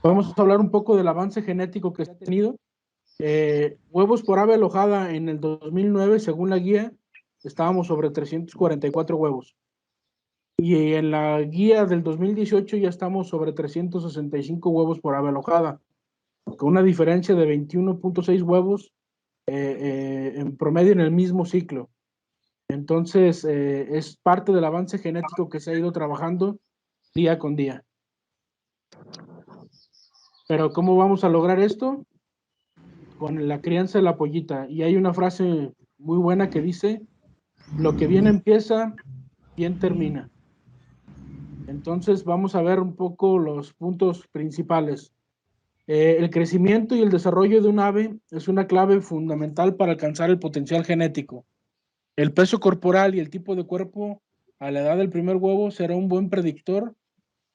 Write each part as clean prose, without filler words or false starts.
Vamos a hablar un poco del avance genético que se ha tenido. Huevos por ave alojada en el 2009, según la guía, estábamos sobre 344 huevos. Y en la guía del 2018 ya estamos sobre 365 huevos por ave alojada, con una diferencia de 21.6 huevos en promedio en el mismo ciclo. Entonces, es parte del avance genético que se ha ido trabajando día con día. Pero ¿cómo vamos a lograr esto? Con la crianza de la pollita. Y hay una frase muy buena que dice, lo que bien empieza, bien termina. Entonces vamos a ver un poco los puntos principales. El crecimiento y el desarrollo de un ave es una clave fundamental para alcanzar el potencial genético. El peso corporal y el tipo de cuerpo a la edad del primer huevo será un buen predictor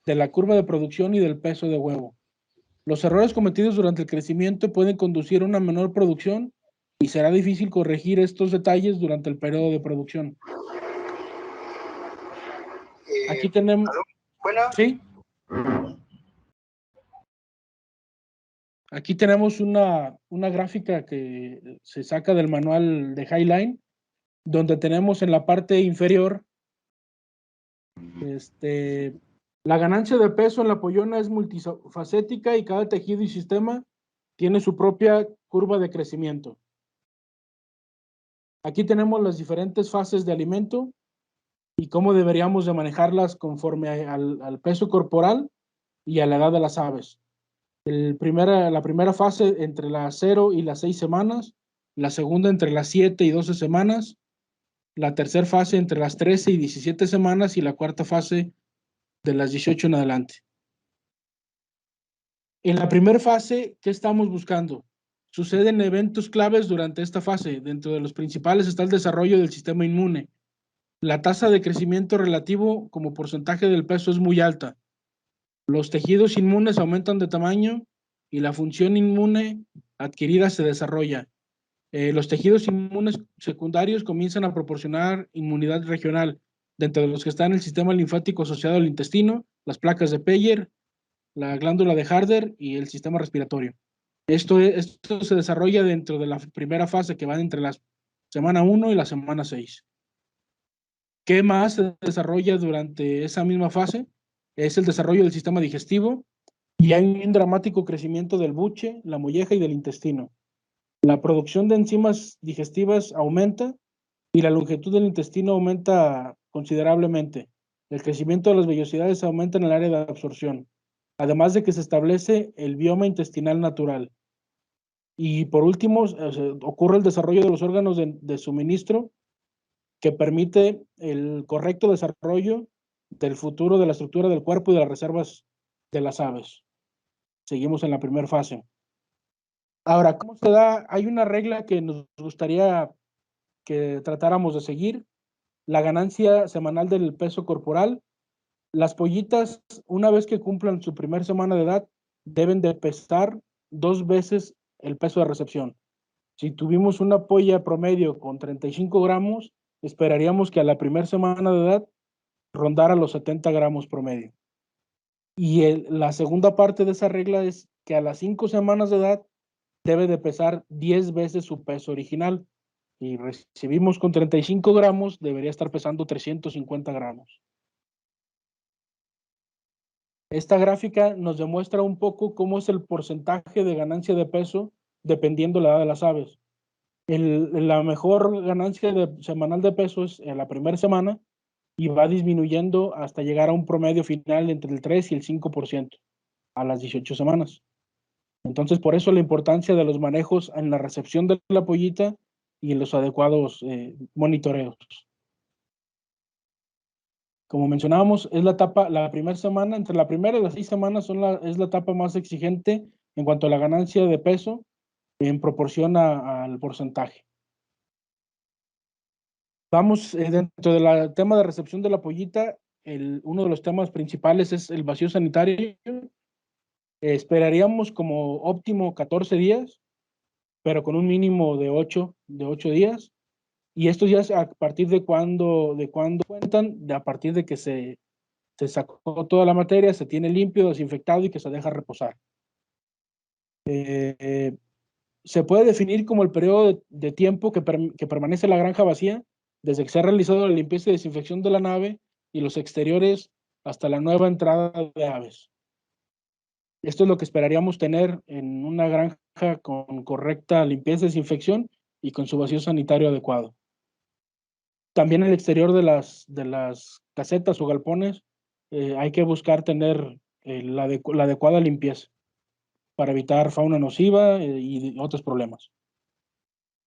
de la curva de producción y del peso de huevo. Los errores cometidos durante el crecimiento pueden conducir a una menor producción y será difícil corregir estos detalles durante el periodo de producción. Aquí tenemos... Bueno. ¿Sí? Aquí tenemos una gráfica que se saca del manual de Highline, donde tenemos en la parte inferior la ganancia de peso en la pollona es multifacética y cada tejido y sistema tiene su propia curva de crecimiento. Aquí tenemos las diferentes fases de alimento y cómo deberíamos de manejarlas conforme al peso corporal y a la edad de las aves. La primera fase entre las 0 y las 6 semanas, la segunda entre las 7 y 12 semanas, la tercera fase entre las 13 y 17 semanas y la cuarta fase de las 18 en adelante. En la primera fase, ¿qué estamos buscando? Suceden eventos claves durante esta fase. Dentro de los principales está el desarrollo del sistema inmune. La tasa de crecimiento relativo como porcentaje del peso es muy alta. Los tejidos inmunes aumentan de tamaño y la función inmune adquirida se desarrolla. Los tejidos inmunes secundarios comienzan a proporcionar inmunidad regional, dentro de los que están el sistema linfático asociado al intestino, las placas de Peyer, la glándula de Harder y el sistema respiratorio. Esto se desarrolla dentro de la primera fase que va entre la semana 1 y la semana 6. ¿Qué más se desarrolla durante esa misma fase? Es el desarrollo del sistema digestivo y hay un dramático crecimiento del buche, la molleja y del intestino. La producción de enzimas digestivas aumenta y la longitud del intestino aumenta considerablemente. El crecimiento de las vellosidades aumenta en el área de absorción, además de que se establece el bioma intestinal natural. Y por último, ocurre el desarrollo de los órganos de suministro que permite el correcto desarrollo del futuro de la estructura del cuerpo y de las reservas de las aves. Seguimos en la primera fase. Ahora, ¿cómo se da? Hay una regla que nos gustaría que tratáramos de seguir, la ganancia semanal del peso corporal. Las pollitas, una vez que cumplan su primera semana de edad, deben de pesar 2 veces el peso de recepción. Si tuvimos una polla promedio con 35 gramos, esperaríamos que a la primera semana de edad rondara los 70 gramos promedio. Y la segunda parte de esa regla es que a las 5 semanas de edad debe de pesar 10 veces su peso original. Y recibimos con 35 gramos, debería estar pesando 350 gramos. Esta gráfica nos demuestra un poco cómo es el porcentaje de ganancia de peso dependiendo la edad de las aves. La mejor ganancia semanal de peso es en la primera semana y va disminuyendo hasta llegar a un promedio final entre el 3 y el 5% a las 18 semanas. Entonces, por eso la importancia de los manejos en la recepción de la pollita y en los adecuados monitoreos. Como mencionábamos, es la primera semana, entre la primera y las 6 semanas es la etapa más exigente en cuanto a la ganancia de peso en proporción al porcentaje. Vamos dentro del tema de recepción de la pollita, uno de los temas principales es el vacío sanitario. Esperaríamos como óptimo 14 días, pero con un mínimo de 8 días. Y estos días a partir de cuando cuentan, a partir de que se sacó toda la materia, se tiene limpio, desinfectado y que se deja reposar. Eh, Se puede definir como el periodo de tiempo que permanece la granja vacía desde que se ha realizado la limpieza y desinfección de la nave y los exteriores hasta la nueva entrada de aves. Esto es lo que esperaríamos tener en una granja con correcta limpieza y desinfección y con su vacío sanitario adecuado. También el exterior de las casetas o galpones hay que buscar tener la adecuada limpieza para evitar fauna nociva y otros problemas.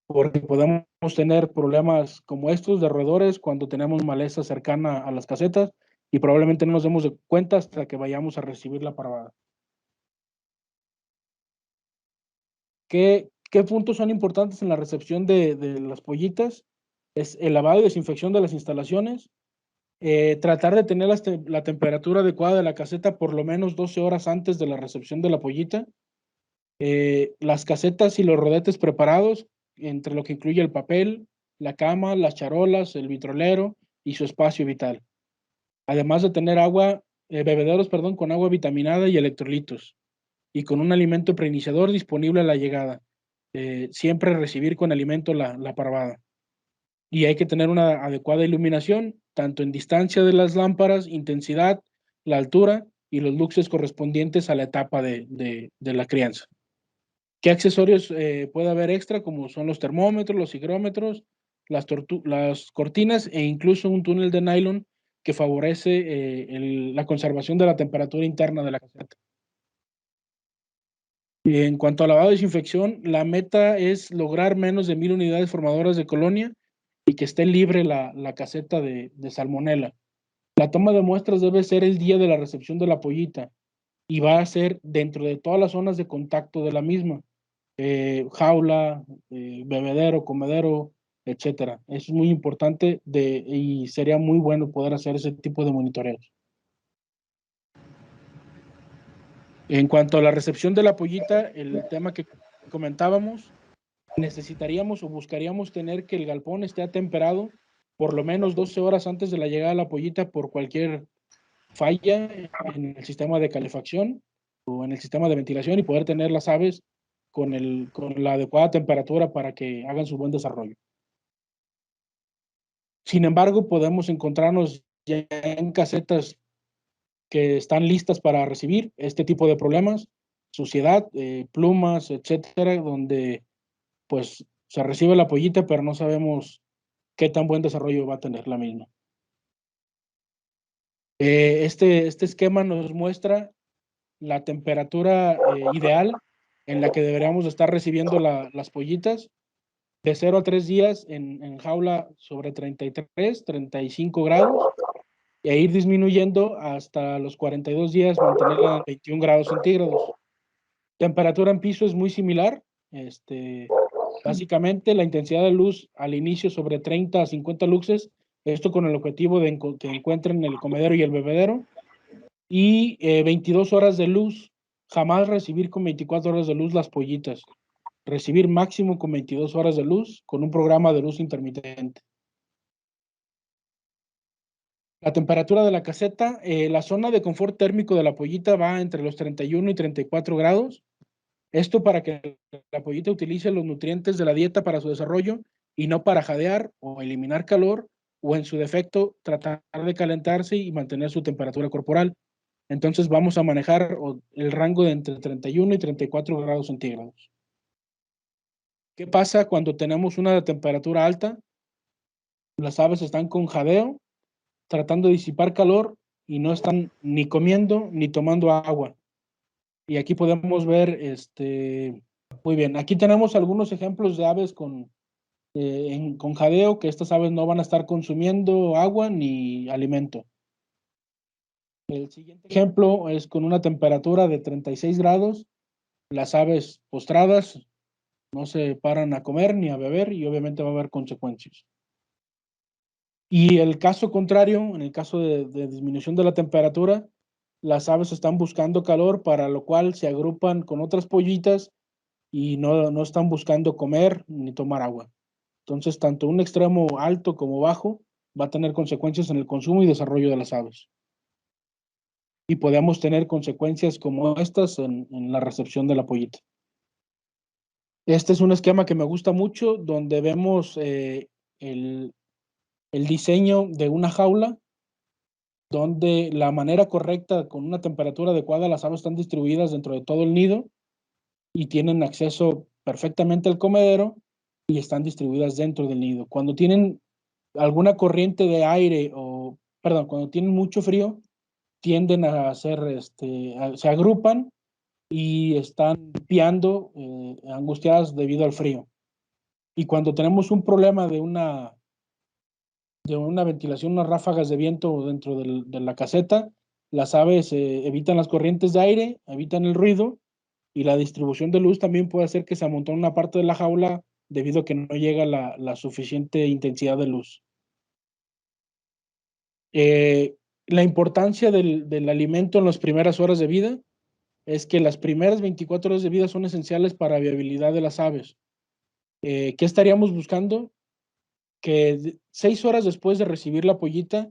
Porque podemos tener problemas como estos de roedores cuando tenemos maleza cercana a las casetas y probablemente no nos demos de cuenta hasta que vayamos a recibir la parvada. ¿Qué puntos son importantes en la recepción de las pollitas? Es el lavado y desinfección de las instalaciones, tratar de tener la temperatura adecuada de la caseta por lo menos 12 horas antes de la recepción de la pollita, las casetas y los rodetes preparados, entre lo que incluye el papel, la cama, las charolas, el vitrolero y su espacio vital. Además de tener bebederos, perdón, con agua vitaminada y electrolitos, y con un alimento preiniciador disponible a la llegada. Siempre recibir con alimento la parvada. Y hay que tener una adecuada iluminación, tanto en distancia de las lámparas, intensidad, la altura y los luxes correspondientes a la etapa de la crianza. ¿Qué accesorios puede haber extra? Como son los termómetros, los higrómetros, las cortinas e incluso un túnel de nylon que favorece la conservación de la temperatura interna de la caseta. Y en cuanto a lavado y desinfección, la meta es lograr menos de 1000 unidades formadoras de colonia y que esté libre la caseta de salmonela. La toma de muestras debe ser el día de la recepción de la pollita y va a ser dentro de todas las zonas de contacto de la misma. Jaula, bebedero, comedero, etcétera. Eso es muy importante y sería muy bueno poder hacer ese tipo de monitoreos. En cuanto a la recepción de la pollita, el tema que comentábamos, necesitaríamos o buscaríamos tener que el galpón esté atemperado por lo menos 12 horas antes de la llegada de la pollita por cualquier falla en el sistema de calefacción o en el sistema de ventilación y poder tener las aves con la adecuada temperatura para que hagan su buen desarrollo. Sin embargo, podemos encontrarnos ya en casetas que están listas para recibir este tipo de problemas, suciedad, plumas, etcétera, donde pues se recibe la pollita, pero no sabemos qué tan buen desarrollo va a tener la misma. Este esquema nos muestra la temperatura ideal en la que deberíamos estar recibiendo las pollitas de 0 a 3 días en jaula sobre 33, 35 grados e ir disminuyendo hasta los 42 días, mantenerla a 21 grados centígrados. Temperatura en piso es muy similar. Básicamente, la intensidad de luz al inicio sobre 30 a 50 luxes, esto con el objetivo de que encuentren el comedero y el bebedero, y 22 horas de luz, jamás recibir con 24 horas de luz las pollitas, recibir máximo con 22 horas de luz con un programa de luz intermitente. La temperatura de la caseta, la zona de confort térmico de la pollita va entre los 31 y 34 grados. Esto para que la pollita utilice los nutrientes de la dieta para su desarrollo y no para jadear o eliminar calor o en su defecto tratar de calentarse y mantener su temperatura corporal. Entonces vamos a manejar el rango de entre 31 y 34 grados centígrados. ¿Qué pasa cuando tenemos una temperatura alta? Las aves están con jadeo, tratando de disipar calor y no están ni comiendo ni tomando agua. Y aquí podemos ver, muy bien, aquí tenemos algunos ejemplos de aves con jadeo, que estas aves no van a estar consumiendo agua ni alimento. El siguiente ejemplo es con una temperatura de 36 grados, las aves postradas no se paran a comer ni a beber y obviamente va a haber consecuencias. Y el caso contrario, en el caso de disminución de la temperatura, las aves están buscando calor, para lo cual se agrupan con otras pollitas y no están buscando comer ni tomar agua. Entonces, tanto un extremo alto como bajo va a tener consecuencias en el consumo y desarrollo de las aves. Y podemos tener consecuencias como estas en la recepción de la pollita. Este es un esquema que me gusta mucho, donde vemos el, el diseño de una jaula, donde la manera correcta, con una temperatura adecuada, las aves están distribuidas dentro de todo el nido y tienen acceso perfectamente al comedero y están distribuidas dentro del nido. Cuando tienen alguna corriente de aire o, perdón, cuando tienen mucho frío, tienden a hacer, se agrupan y están piando, angustiadas debido al frío. Y cuando tenemos un problema de una ventilación, unas ráfagas de viento dentro de la caseta, las aves evitan las corrientes de aire, evitan el ruido, y la distribución de luz también puede hacer que se amontone una parte de la jaula debido a que no llega la suficiente intensidad de luz. La importancia del alimento en las primeras horas de vida es que las primeras 24 horas de vida son esenciales para la viabilidad de las aves. ¿Qué estaríamos buscando? Que 6 horas después de recibir la pollita,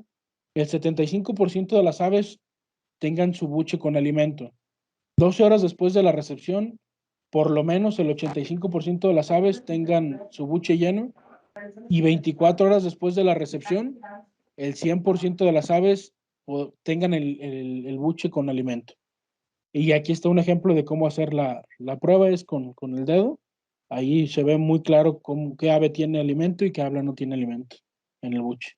el 75% de las aves tengan su buche con alimento. 12 horas después de la recepción, por lo menos el 85% de las aves tengan su buche lleno, y 24 horas después de la recepción, el 100% de las aves tengan el buche con alimento. Y aquí está un ejemplo de cómo hacer la prueba, es con el dedo. Ahí se ve muy claro qué ave tiene alimento y qué ave no tiene alimento en el buche.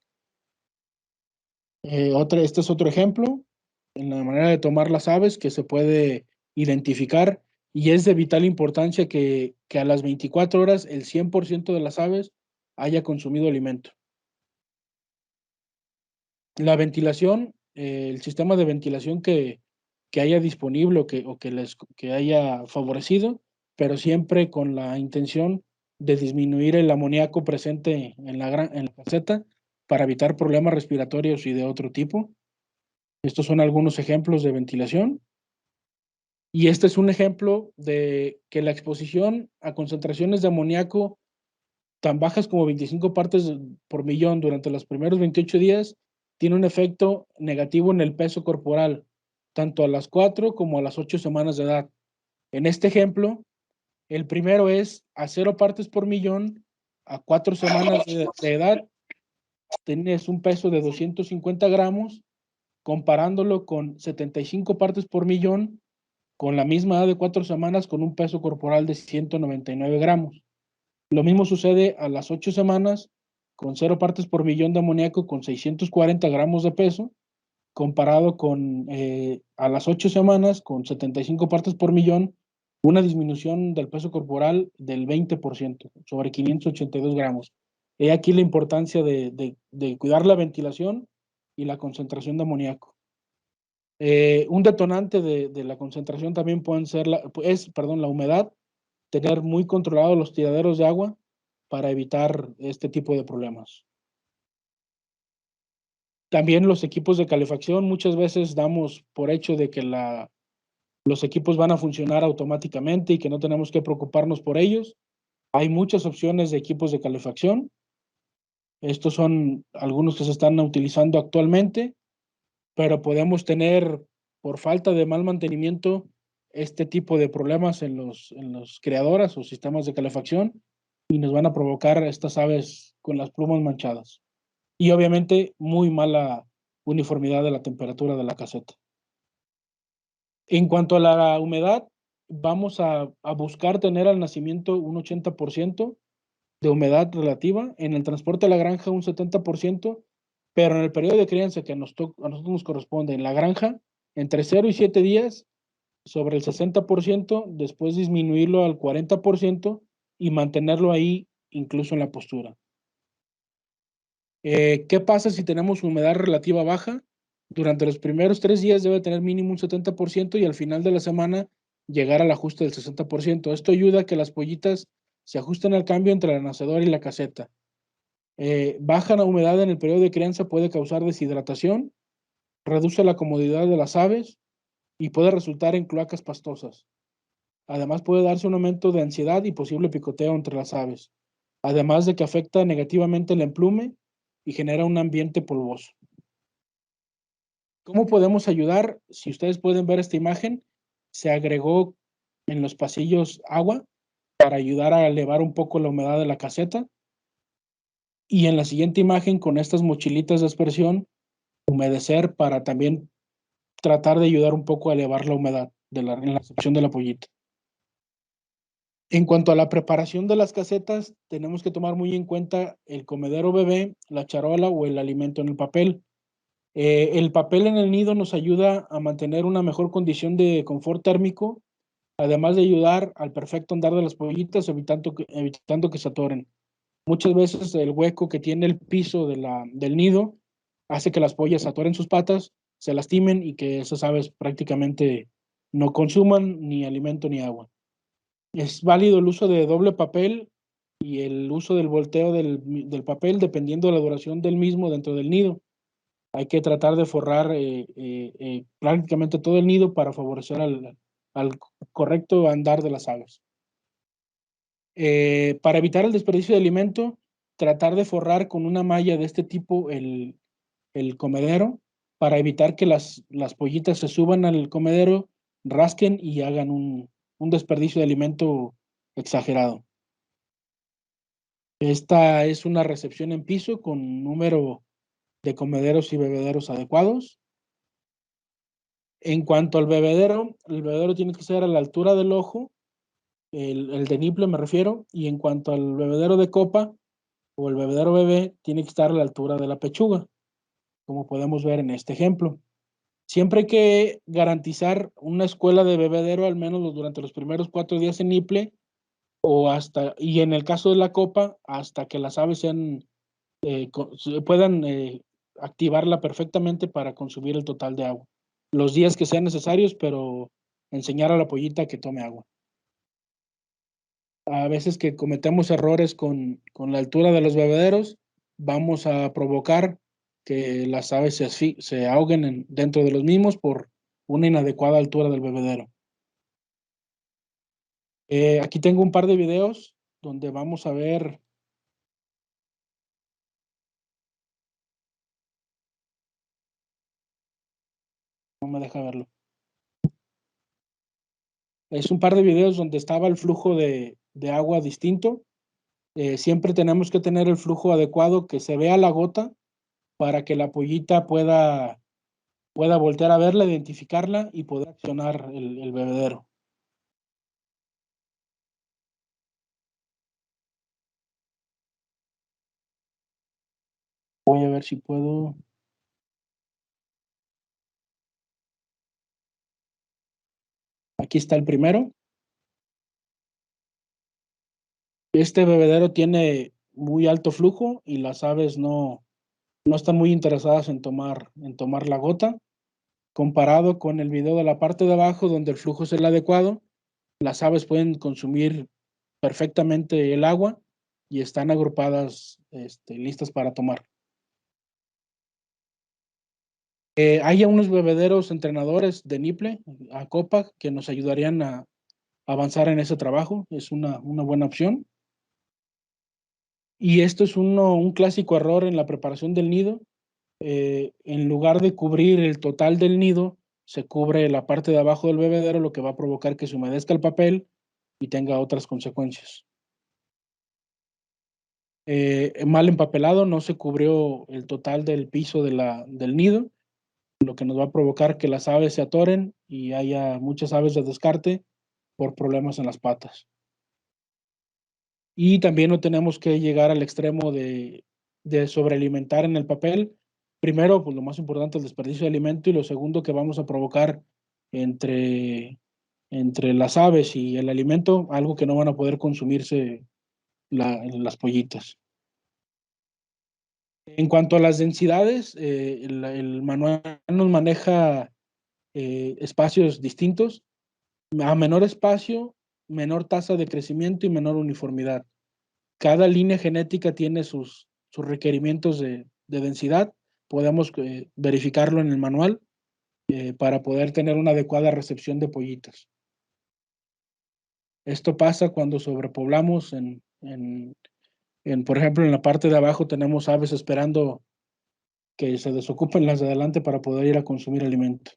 Este es otro ejemplo en la manera de tomar las aves que se puede identificar, y es de vital importancia que a las 24 horas el 100% de las aves haya consumido alimento. La ventilación, el sistema de ventilación que haya disponible que haya favorecido, pero siempre con la intención de disminuir el amoníaco presente en la caseta para evitar problemas respiratorios y de otro tipo. Estos son algunos ejemplos de ventilación. Y este es un ejemplo de que la exposición a concentraciones de amoníaco tan bajas como 25 partes por millón durante los primeros 28 días tiene un efecto negativo en el peso corporal, tanto a las 4 como a las 8 semanas de edad. En este ejemplo, el primero es a 0 partes por millón a 4 semanas de edad, tienes un peso de 250 gramos, comparándolo con 75 partes por millón con la misma edad de 4 semanas con un peso corporal de 199 gramos. Lo mismo sucede a las 8 semanas con 0 partes por millón de amoníaco con 640 gramos de peso, comparado con a las 8 semanas con 75 partes por millón, una disminución del peso corporal del 20% sobre 582 gramos. He aquí la importancia de cuidar la ventilación y la concentración de amoníaco. Un detonante de la concentración también perdón, la humedad, tener muy controlados los tiraderos de agua para evitar este tipo de problemas. También los equipos de calefacción, muchas veces damos por hecho de que los equipos van a funcionar automáticamente y que no tenemos que preocuparnos por ellos. Hay muchas opciones de equipos de calefacción. Estos son algunos que se están utilizando actualmente, pero podemos tener, por falta de mal mantenimiento, este tipo de problemas en los criadoras o sistemas de calefacción, y nos van a provocar estas aves con las plumas manchadas. Y obviamente muy mala uniformidad de la temperatura de la caseta. En cuanto a la humedad, vamos a buscar tener al nacimiento un 80% de humedad relativa, en el transporte a la granja un 70%, pero en el periodo de crianza que a nosotros nos corresponde en la granja, entre 0 y 7 días, sobre el 60%, después disminuirlo al 40% y mantenerlo ahí incluso en la postura. ¿Qué pasa si tenemos humedad relativa baja? Durante los primeros 3 días debe tener mínimo un 70% y al final de la semana llegar al ajuste del 60%. Esto ayuda a que las pollitas se ajusten al cambio entre la nacedora y la caseta. Baja la humedad en el periodo de crianza puede causar deshidratación, reduce la comodidad de las aves y puede resultar en cloacas pastosas. Además, puede darse un aumento de ansiedad y posible picoteo entre las aves, además de que afecta negativamente el emplume y genera un ambiente polvoso. ¿Cómo podemos ayudar? Si ustedes pueden ver esta imagen, se agregó en los pasillos agua para ayudar a elevar un poco la humedad de la caseta. Y en la siguiente imagen, con estas mochilitas de aspersión, humedecer para también tratar de ayudar un poco a elevar la humedad en la recepción de la pollita. En cuanto a la preparación de las casetas, tenemos que tomar muy en cuenta el comedero bebé, la charola o el alimento en el papel. El papel en el nido nos ayuda a mantener una mejor condición de confort térmico, además de ayudar al perfecto andar de las pollitas, evitando que se atoren. Muchas veces el hueco que tiene el piso del nido hace que las pollas atoren sus patas, se lastimen y que esas aves prácticamente no consuman ni alimento ni agua. Es válido el uso de doble papel y el uso del volteo del papel dependiendo de la duración del mismo dentro del nido. Hay que tratar de forrar prácticamente todo el nido para favorecer al correcto andar de las aves. Para evitar el desperdicio de alimento, tratar de forrar con una malla de este tipo el comedero para evitar que las pollitas se suban al comedero, rasquen y hagan un desperdicio de alimento exagerado. Esta es una recepción en piso con número de comederos y bebederos adecuados. En cuanto al bebedero, el bebedero tiene que ser a la altura del ojo, el de niple me refiero, y en cuanto al bebedero de copa o el bebedero bebé, tiene que estar a la altura de la pechuga, como podemos ver en este ejemplo. Siempre hay que garantizar una escuela de bebedero al menos durante los primeros 4 días en niple y en el caso de la copa, hasta que las aves puedan activarla perfectamente para consumir el total de agua. Los días que sean necesarios, pero enseñar a la pollita que tome agua. A veces que cometemos errores con la altura de los bebederos, vamos a provocar que las aves se ahoguen dentro de los mismos por una inadecuada altura del bebedero. Aquí tengo un par de videos donde vamos a ver. No me deja verlo. Es un par de videos donde estaba el flujo de agua distinto. Siempre tenemos que tener el flujo adecuado, que se vea la gota para que la pollita pueda voltear a verla, identificarla y poder accionar el bebedero. Voy a ver si puedo. Aquí está el primero. Este bebedero tiene muy alto flujo y las aves no están muy interesadas en tomar la gota. Comparado con el video de la parte de abajo, donde el flujo es el adecuado, las aves pueden consumir perfectamente el agua y están agrupadas, listas para tomar. Hay unos bebederos entrenadores de niple a copa que nos ayudarían a avanzar en ese trabajo. Es una buena opción. Y esto es un clásico error en la preparación del nido. En lugar de cubrir el total del nido, se cubre la parte de abajo del bebedero, lo que va a provocar que se humedezca el papel y tenga otras consecuencias. Mal empapelado, no se cubrió el total del piso del nido, lo que nos va a provocar que las aves se atoren y haya muchas aves de descarte por problemas en las patas. Y también no tenemos que llegar al extremo de sobrealimentar en el papel. Primero, pues lo más importante, el desperdicio de alimento, y lo segundo que vamos a provocar entre, entre las aves y el alimento, algo que no van a poder consumirse las pollitas. En cuanto a las densidades, el manual nos maneja espacios distintos. A menor espacio, menor tasa de crecimiento y menor uniformidad. Cada línea genética tiene sus requerimientos de densidad. Podemos verificarlo en el manual para poder tener una adecuada recepción de pollitas. Esto pasa cuando sobrepoblamos por ejemplo, en la parte de abajo tenemos aves esperando que se desocupen las de adelante para poder ir a consumir alimento.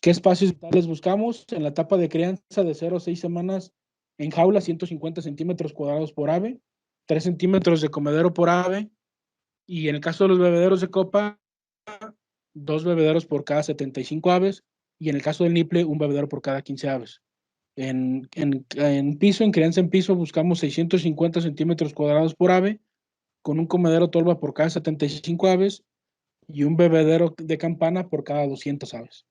¿Qué espacios vitales buscamos? En la etapa de crianza de 0 a 6 semanas En jaula, 150 centímetros cuadrados por ave, 3 centímetros de comedero por ave, y en el caso de los bebederos de copa, 2 bebederos por cada 75 aves, y en el caso del niple, un bebedero por cada 15 aves. En piso, en crianza en piso, buscamos 650 centímetros cuadrados por ave, con un comedero tolva por cada 75 aves y un bebedero de campana por cada 200 aves.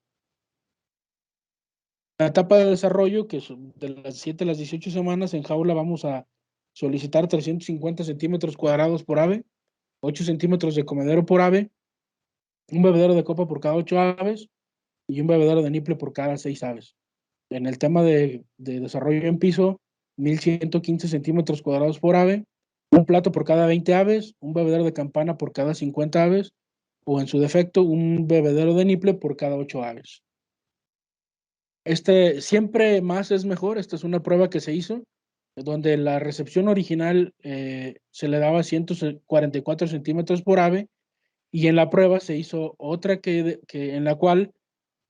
La etapa de desarrollo, que son de las 7 a las 18 semanas, en jaula vamos a solicitar 350 centímetros cuadrados por ave, 8 centímetros de comedero por ave, un bebedero de copa por cada 8 aves y un bebedero de niple por cada 6 aves. En el tema de desarrollo en piso, 1115 centímetros cuadrados por ave, un plato por cada 20 aves, un bebedero de campana por cada 50 aves, o en su defecto, un bebedero de niple por cada 8 aves. Siempre más es mejor. Esta es una prueba que se hizo, donde la recepción original se le daba 144 centímetros por ave, y en la prueba se hizo otra en la cual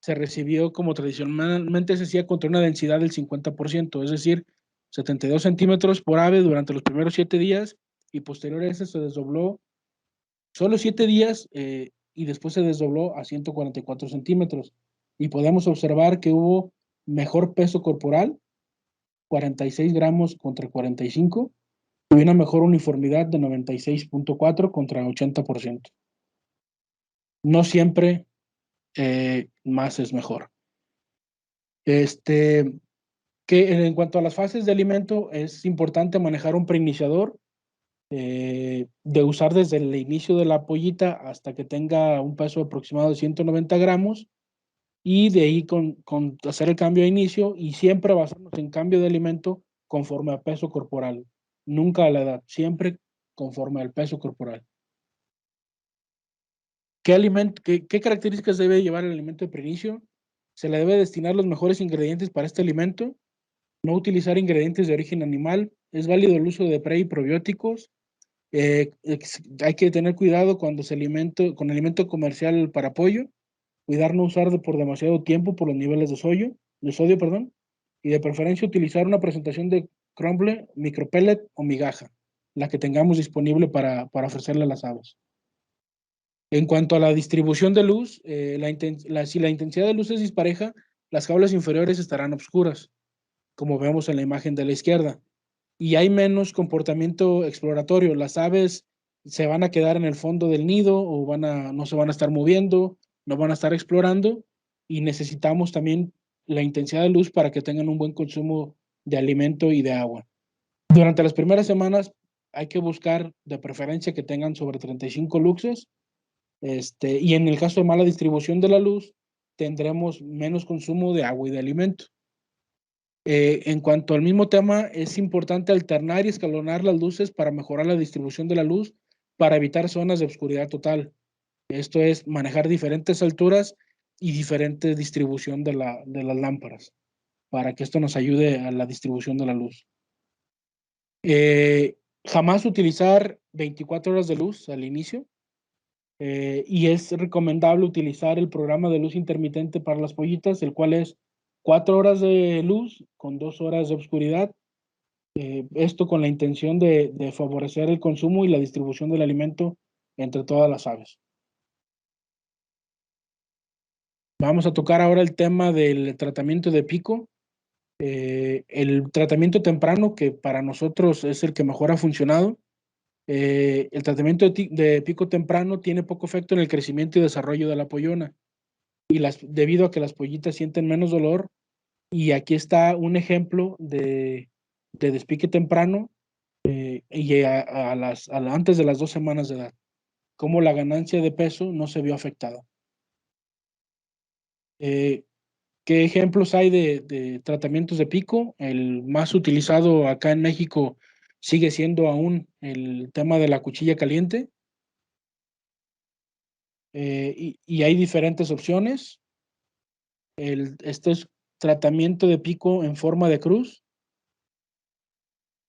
se recibió como tradicionalmente se hacía, contra una densidad del 50%, es decir, 72 centímetros por ave durante los primeros 7 días, y posterior a ese se desdobló solo 7 días, y después se desdobló a 144 centímetros. Y podemos observar que hubo mejor peso corporal, 46 gramos contra 45, y una mejor uniformidad de 96.4 contra 80%. No siempre más es mejor. Que en cuanto a las fases de alimento, es importante manejar un preiniciador, de usar desde el inicio de la pollita hasta que tenga un peso aproximado de 190 gramos, y de ahí con hacer el cambio de inicio, y siempre basarnos en cambio de alimento conforme a peso corporal, nunca a la edad, siempre conforme al peso corporal. ¿Qué características debe llevar el alimento de preinicio? Se le debe destinar los mejores ingredientes para este alimento, no utilizar ingredientes de origen animal, es válido el uso de pre y probióticos. Hay que tener cuidado cuando con alimento comercial para pollo, cuidar no usar por demasiado tiempo por los niveles de sodio, perdón, y de preferencia utilizar una presentación de crumble, micropellet o migaja, la que tengamos disponible para ofrecerle a las aves. En cuanto a la distribución de luz, si la intensidad de luz es dispareja, las jaulas inferiores estarán oscuras, como vemos en la imagen de la izquierda, y hay menos comportamiento exploratorio. Las aves se van a quedar en el fondo del nido, o no se van a estar moviendo, no van a estar explorando, y necesitamos también la intensidad de luz para que tengan un buen consumo de alimento y de agua. Durante las primeras semanas hay que buscar de preferencia que tengan sobre 35 luxes, y en el caso de mala distribución de la luz, tendremos menos consumo de agua y de alimento. En cuanto al mismo tema, es importante alternar y escalonar las luces para mejorar la distribución de la luz, para evitar zonas de oscuridad total. Esto es manejar diferentes alturas y diferente distribución de las lámparas, para que esto nos ayude a la distribución de la luz. Jamás utilizar 24 horas de luz al inicio, y es recomendable utilizar el programa de luz intermitente para las pollitas, el cual es 4 horas de luz con 2 horas de oscuridad. Esto con la intención de favorecer el consumo y la distribución del alimento entre todas las aves. Vamos a tocar ahora el tema del tratamiento de pico. El tratamiento temprano, que para nosotros es el que mejor ha funcionado. El tratamiento de pico temprano tiene poco efecto en el crecimiento y desarrollo de la pollona, debido a que las pollitas sienten menos dolor. Y aquí está un ejemplo de despique temprano, y antes de las 2 semanas de edad, cómo la ganancia de peso no se vio afectada. ¿Qué ejemplos hay de tratamientos de pico? El más utilizado acá en México sigue siendo aún el tema de la cuchilla caliente, y hay diferentes opciones. Este es tratamiento de pico en forma de cruz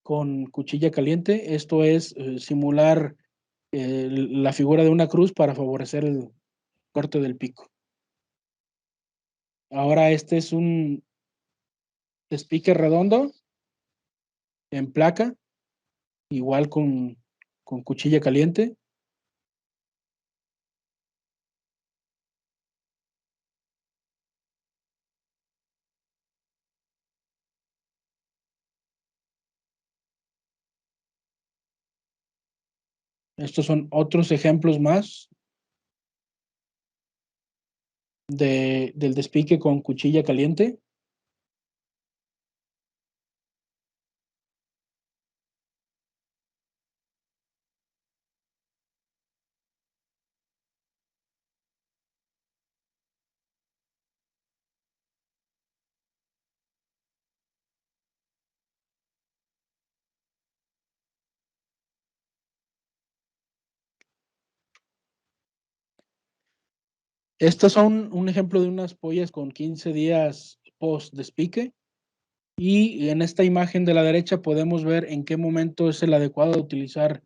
con cuchilla caliente. Esto es simular la figura de una cruz para favorecer el corte del pico. Ahora este es un despique redondo, en placa, igual con cuchilla caliente. Estos son otros ejemplos más del despique con cuchilla caliente. Estos son un ejemplo de unas pollas con 15 días post despique. Y en esta imagen de la derecha podemos ver en qué momento es el adecuado de utilizar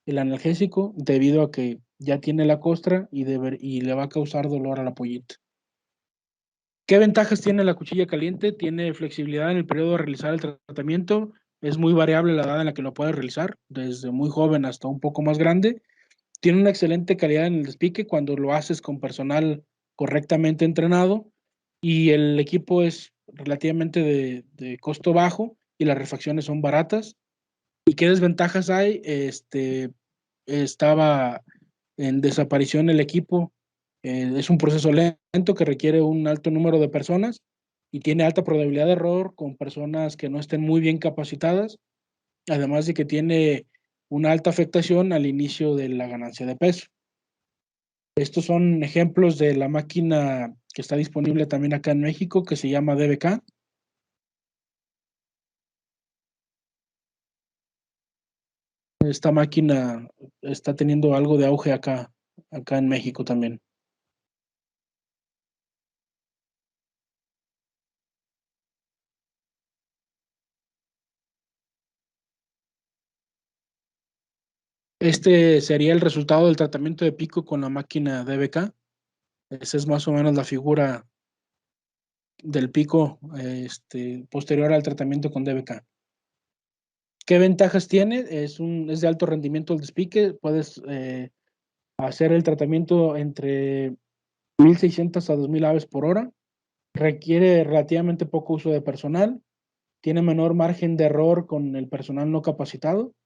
el analgésico, debido a que ya tiene la costra y le va a causar dolor a la pollita. ¿Qué ventajas tiene la cuchilla caliente? Tiene flexibilidad en el periodo de realizar el tratamiento. Es muy variable la edad en la que lo puedes realizar, desde muy joven hasta un poco más grande. Tiene una excelente calidad en el despique cuando lo haces con personal correctamente entrenado, y el equipo es relativamente de costo bajo y las refacciones son baratas. ¿Y qué desventajas hay? Estaba en desaparición el equipo. Es un proceso lento que requiere un alto número de personas y tiene alta probabilidad de error con personas que no estén muy bien capacitadas, además de que tiene una alta afectación al inicio de la ganancia de peso. Estos son ejemplos de la máquina que está disponible también acá en México, que se llama DBK. Esta máquina está teniendo algo de auge acá en México también. Este sería el resultado del tratamiento de pico con la máquina DBK. Esa es más o menos la figura del pico posterior al tratamiento con DBK. ¿Qué ventajas tiene? Es de alto rendimiento el despique. Puedes hacer el tratamiento entre 1,600 a 2,000 aves por hora. Requiere relativamente poco uso de personal. Tiene menor margen de error con el personal no capacitado,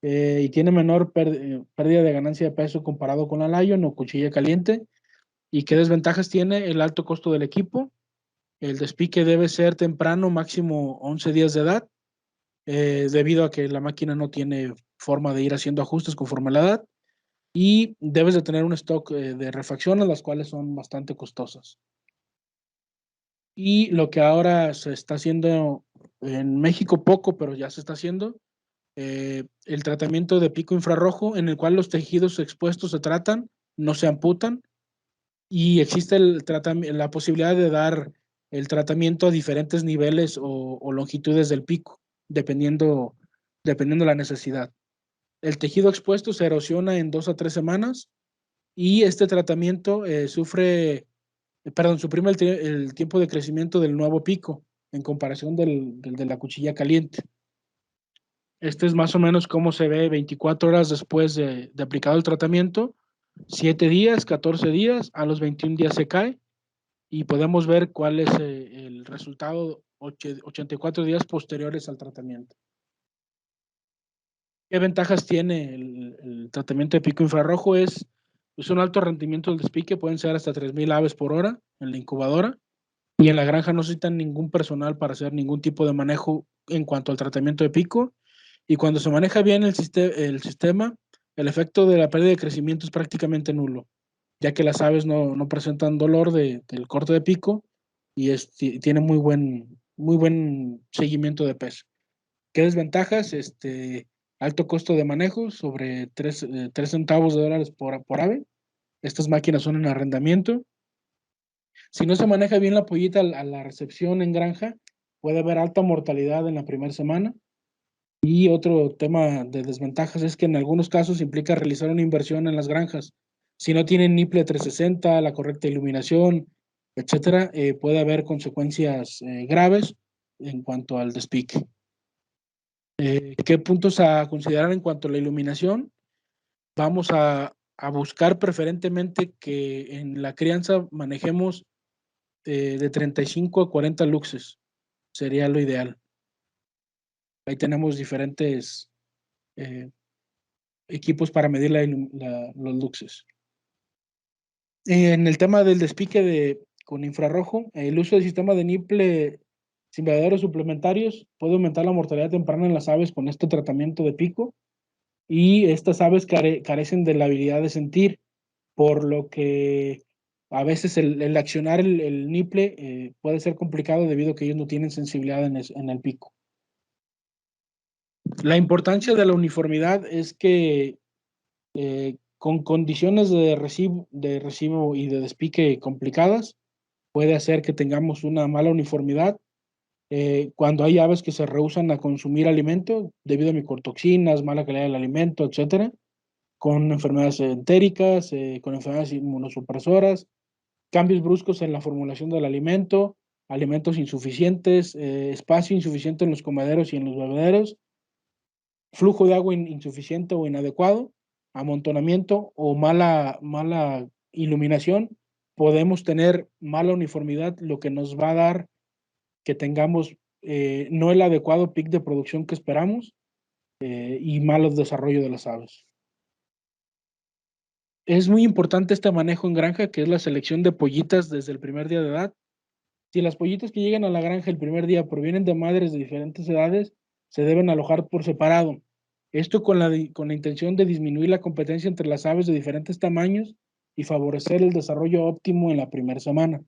y tiene menor pérdida de ganancia de peso comparado con la Lion o cuchilla caliente. ¿Y qué desventajas tiene? El alto costo del equipo. El despique debe ser temprano, máximo 11 días de edad, debido a que la máquina no tiene forma de ir haciendo ajustes conforme a la edad. Y debes de tener un stock de refacciones, las cuales son bastante costosas. Y lo que ahora se está haciendo en México poco, pero ya se está haciendo, el tratamiento de pico infrarrojo, en el cual los tejidos expuestos se tratan, no se amputan, y existe la posibilidad de dar el tratamiento a diferentes niveles o longitudes del pico, dependiendo de la necesidad. El tejido expuesto se erosiona en 2 a 3 semanas, y este tratamiento suprime el tiempo de crecimiento del nuevo pico en comparación del de la cuchilla caliente. Este es más o menos cómo se ve 24 horas después de aplicado el tratamiento, 7 días, 14 días, a los 21 días se cae, y podemos ver cuál es el resultado 84 días posteriores al tratamiento. ¿Qué ventajas tiene el tratamiento de pico infrarrojo? Es un alto rendimiento del despique, pueden ser hasta 3,000 aves por hora en la incubadora, y en la granja no necesitan ningún personal para hacer ningún tipo de manejo en cuanto al tratamiento de pico. Y cuando se maneja bien el sistema, el efecto de la pérdida de crecimiento es prácticamente nulo, ya que las aves no presentan dolor del corte de pico, y tiene muy buen seguimiento de peso. ¿Qué desventajas? Alto costo de manejo, sobre 3 centavos de dólares por ave. Estas máquinas son en arrendamiento. Si no se maneja bien la pollita a la recepción en granja, puede haber alta mortalidad en la primera semana. Y otro tema de desventajas es que en algunos casos implica realizar una inversión en las granjas. Si no tienen NIPLE 360, la correcta iluminación, etcétera, puede haber consecuencias graves en cuanto al despique. ¿Qué puntos a considerar en cuanto a la iluminación? Vamos a buscar preferentemente que en la crianza manejemos de 35 a 40 luxes, sería lo ideal. Ahí tenemos diferentes eh, equipos para medir los luxes. En el tema del despique con infrarrojo, el uso del sistema de Nipple sin variadores suplementarios puede aumentar la mortalidad temprana en las aves con este tratamiento de pico, y estas aves carecen de la habilidad de sentir, por lo que a veces el accionar el Nipple puede ser complicado debido a que ellos no tienen sensibilidad en el pico. La importancia de la uniformidad es que con condiciones de recibo y de despique complicadas, puede hacer que tengamos una mala uniformidad. Cuando hay aves que se rehúsan a consumir alimento debido a micotoxinas, mala calidad del alimento, etcétera, con enfermedades entéricas, con enfermedades inmunosupresoras, cambios bruscos en la formulación del alimento, alimentos insuficientes, espacio insuficiente en los comederos y en los bebederos, flujo de agua insuficiente o inadecuado, amontonamiento o mala iluminación, podemos tener mala uniformidad, lo que nos va a dar que tengamos no el adecuado pic de producción que esperamos, y malos desarrollo de las aves. Es muy importante este manejo en granja, que es la selección de pollitas desde el primer día de edad. Si las pollitas que llegan a la granja el primer día provienen de madres de diferentes edades, se deben alojar por separado. Esto con la intención de disminuir la competencia entre las aves de diferentes tamaños y favorecer el desarrollo óptimo en la primera semana.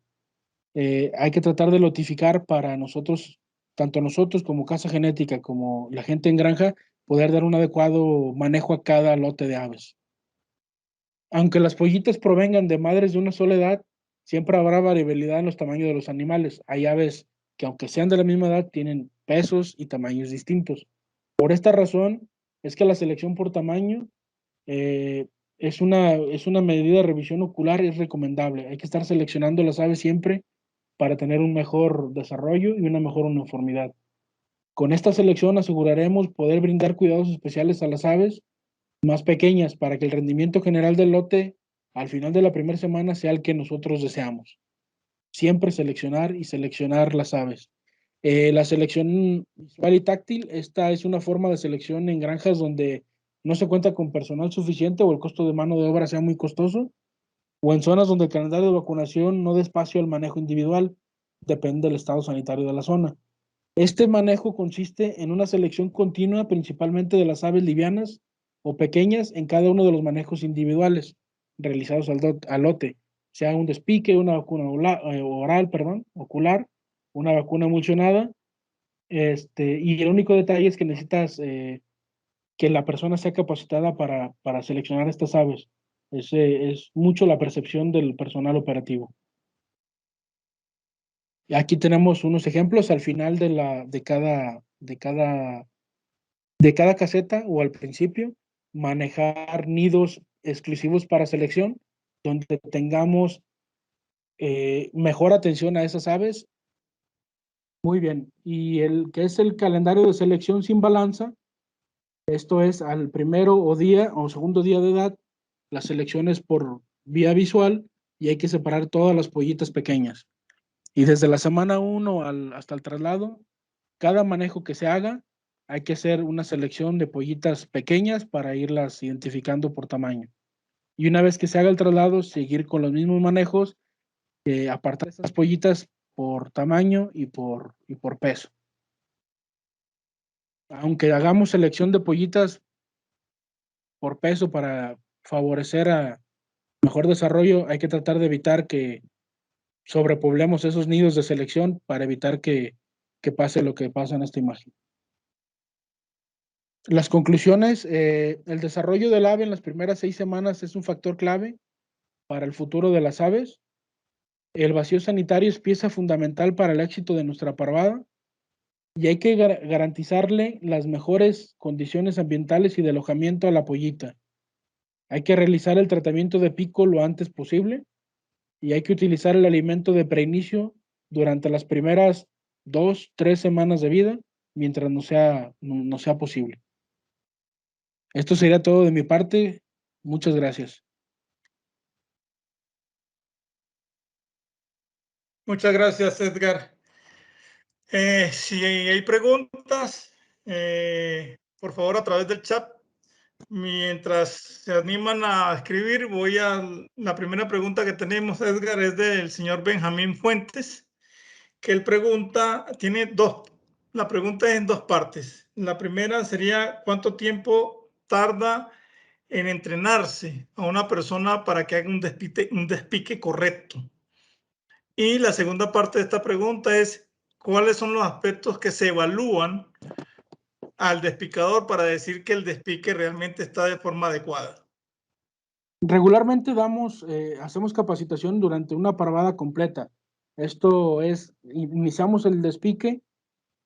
Hay que tratar de lotificar para nosotros, tanto nosotros como Casa Genética, como la gente en granja, poder dar un adecuado manejo a cada lote de aves. Aunque las pollitas provengan de madres de una sola edad, siempre habrá variabilidad en los tamaños de los animales. Hay aves que, aunque sean de la misma edad, tienen pesos y tamaños distintos. Por esta razón es que la selección por tamaño es una medida de revisión ocular, es recomendable. Hay que estar seleccionando las aves siempre para tener un mejor desarrollo y una mejor uniformidad. Con esta selección aseguraremos poder brindar cuidados especiales a las aves más pequeñas para que el rendimiento general del lote al final de la primera semana sea el que nosotros deseamos. Siempre seleccionar y seleccionar las aves. La selección visual y táctil, esta es una forma de selección en granjas donde no se cuenta con personal suficiente o el costo de mano de obra sea muy costoso, o en zonas donde el calendario de vacunación no dé espacio al manejo individual, depende del estado sanitario de la zona. Este manejo consiste en una selección continua, principalmente de las aves livianas o pequeñas, en cada uno de los manejos individuales realizados al lote, sea un despique, una vacuna ocular, una vacuna emulsionada, y el único detalle es que necesitas que la persona sea capacitada para seleccionar estas aves. Es mucho la percepción del personal operativo. Y aquí tenemos unos ejemplos al final de cada caseta o al principio, manejar nidos exclusivos para selección, donde tengamos mejor atención a esas aves. Muy bien. Y el que es el calendario de selección sin balanza, esto es al primero o segundo día de edad, las selecciones por vía visual, y hay que separar todas las pollitas pequeñas. Y desde la semana 1 hasta el traslado, cada manejo que se haga, hay que hacer una selección de pollitas pequeñas para irlas identificando por tamaño. Y una vez que se haga el traslado, seguir con los mismos manejos, apartar estas pollitas por tamaño y por peso. Aunque hagamos selección de pollitas por peso para favorecer a mejor desarrollo, hay que tratar de evitar que sobrepoblemos esos nidos de selección para evitar que pase lo que pasa en esta imagen. Las conclusiones, el desarrollo del ave en las primeras 6 semanas es un factor clave para el futuro de las aves. El vacío sanitario es pieza fundamental para el éxito de nuestra parvada, y hay que garantizarle las mejores condiciones ambientales y de alojamiento a la pollita. Hay que realizar el tratamiento de pico lo antes posible, y hay que utilizar el alimento de preinicio durante las primeras 2, 3 semanas de vida, mientras no sea posible. Esto sería todo de mi parte. Muchas gracias. Muchas gracias, Edgar. Si hay preguntas, por favor, a través del chat. Mientras se animan a escribir, la primera pregunta que tenemos, Edgar, es del señor Benjamín Fuentes, que él pregunta, la pregunta es en dos partes. La primera sería, ¿cuánto tiempo tarda en entrenarse a una persona para que haga un despique correcto? Y la segunda parte de esta pregunta es, ¿cuáles son los aspectos que se evalúan al despicador para decir que el despique realmente está de forma adecuada? Regularmente hacemos capacitación durante una parvada completa. Esto es, iniciamos el despique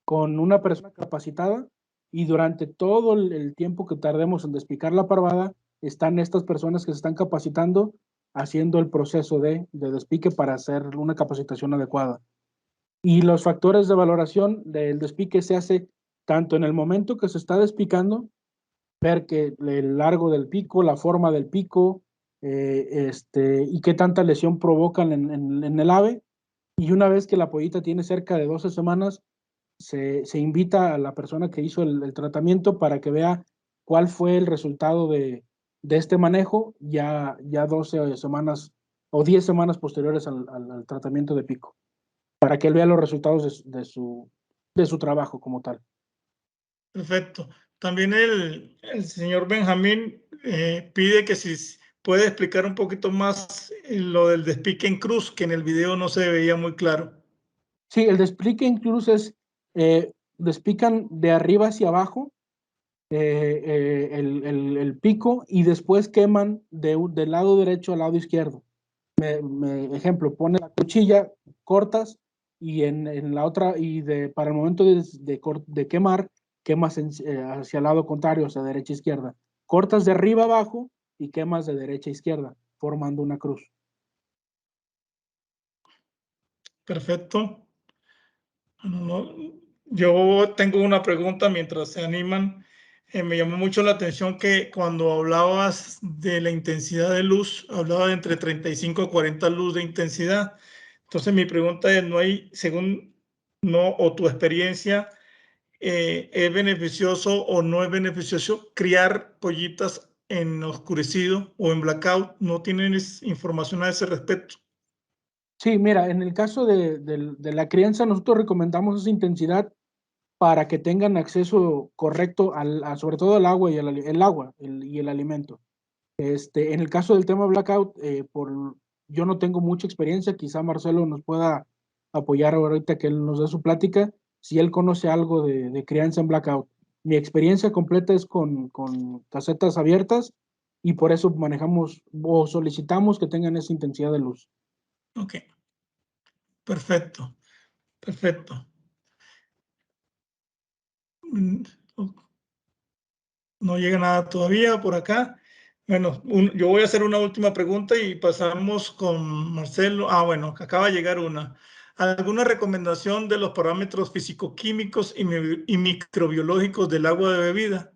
con una persona capacitada y durante todo el tiempo que tardemos en despicar la parvada, están estas personas que se están capacitando haciendo el proceso de despique para hacer una capacitación adecuada. Y los factores de valoración del despique se hace tanto en el momento que se está despicando, ver que el largo del pico, la forma del pico, y qué tanta lesión provocan en el ave. Y una vez que la pollita tiene cerca de 12 semanas, se invita a la persona que hizo el tratamiento para que vea cuál fue el resultado de este manejo ya 12 semanas o 10 semanas posteriores al tratamiento de pico, para que él vea los resultados de su trabajo como tal. Perfecto. También el señor Benjamín pide que si puede explicar un poquito más lo del despique en cruz, que en el video no se veía muy claro. Sí, el despique incluso es, despican de arriba hacia abajo el pico y después queman del lado derecho al lado izquierdo. Ejemplo, pone la cuchilla, cortas y en la otra, para el momento de quemar, quemas hacia el lado contrario, hacia derecha e izquierda. Cortas de arriba abajo y quemas de derecha a izquierda, formando una cruz. Perfecto. Yo tengo una pregunta mientras se animan. Me llamó mucho la atención que cuando hablabas de la intensidad de luz, hablaba de entre 35 a 40 luz de intensidad. Entonces mi pregunta es, ¿no hay, según no o tu experiencia, es beneficioso o no es beneficioso criar pollitas en oscurecido o en blackout? ¿No tienes información a ese respecto? Sí, mira, en el caso de la crianza, nosotros recomendamos esa intensidad para que tengan acceso correcto sobre todo al agua y el alimento. En el caso del tema blackout, yo no tengo mucha experiencia, quizá Marcelo nos pueda apoyar ahorita que él nos dé su plática, si él conoce algo de crianza en blackout. Mi experiencia completa es con casetas abiertas y por eso manejamos o solicitamos que tengan esa intensidad de luz. Ok, perfecto, perfecto. No llega nada todavía por acá. Bueno, yo voy a hacer una última pregunta y pasamos con Marcelo. Bueno, acaba de llegar una. ¿Alguna recomendación de los parámetros físico-químicos y microbiológicos del agua de bebida?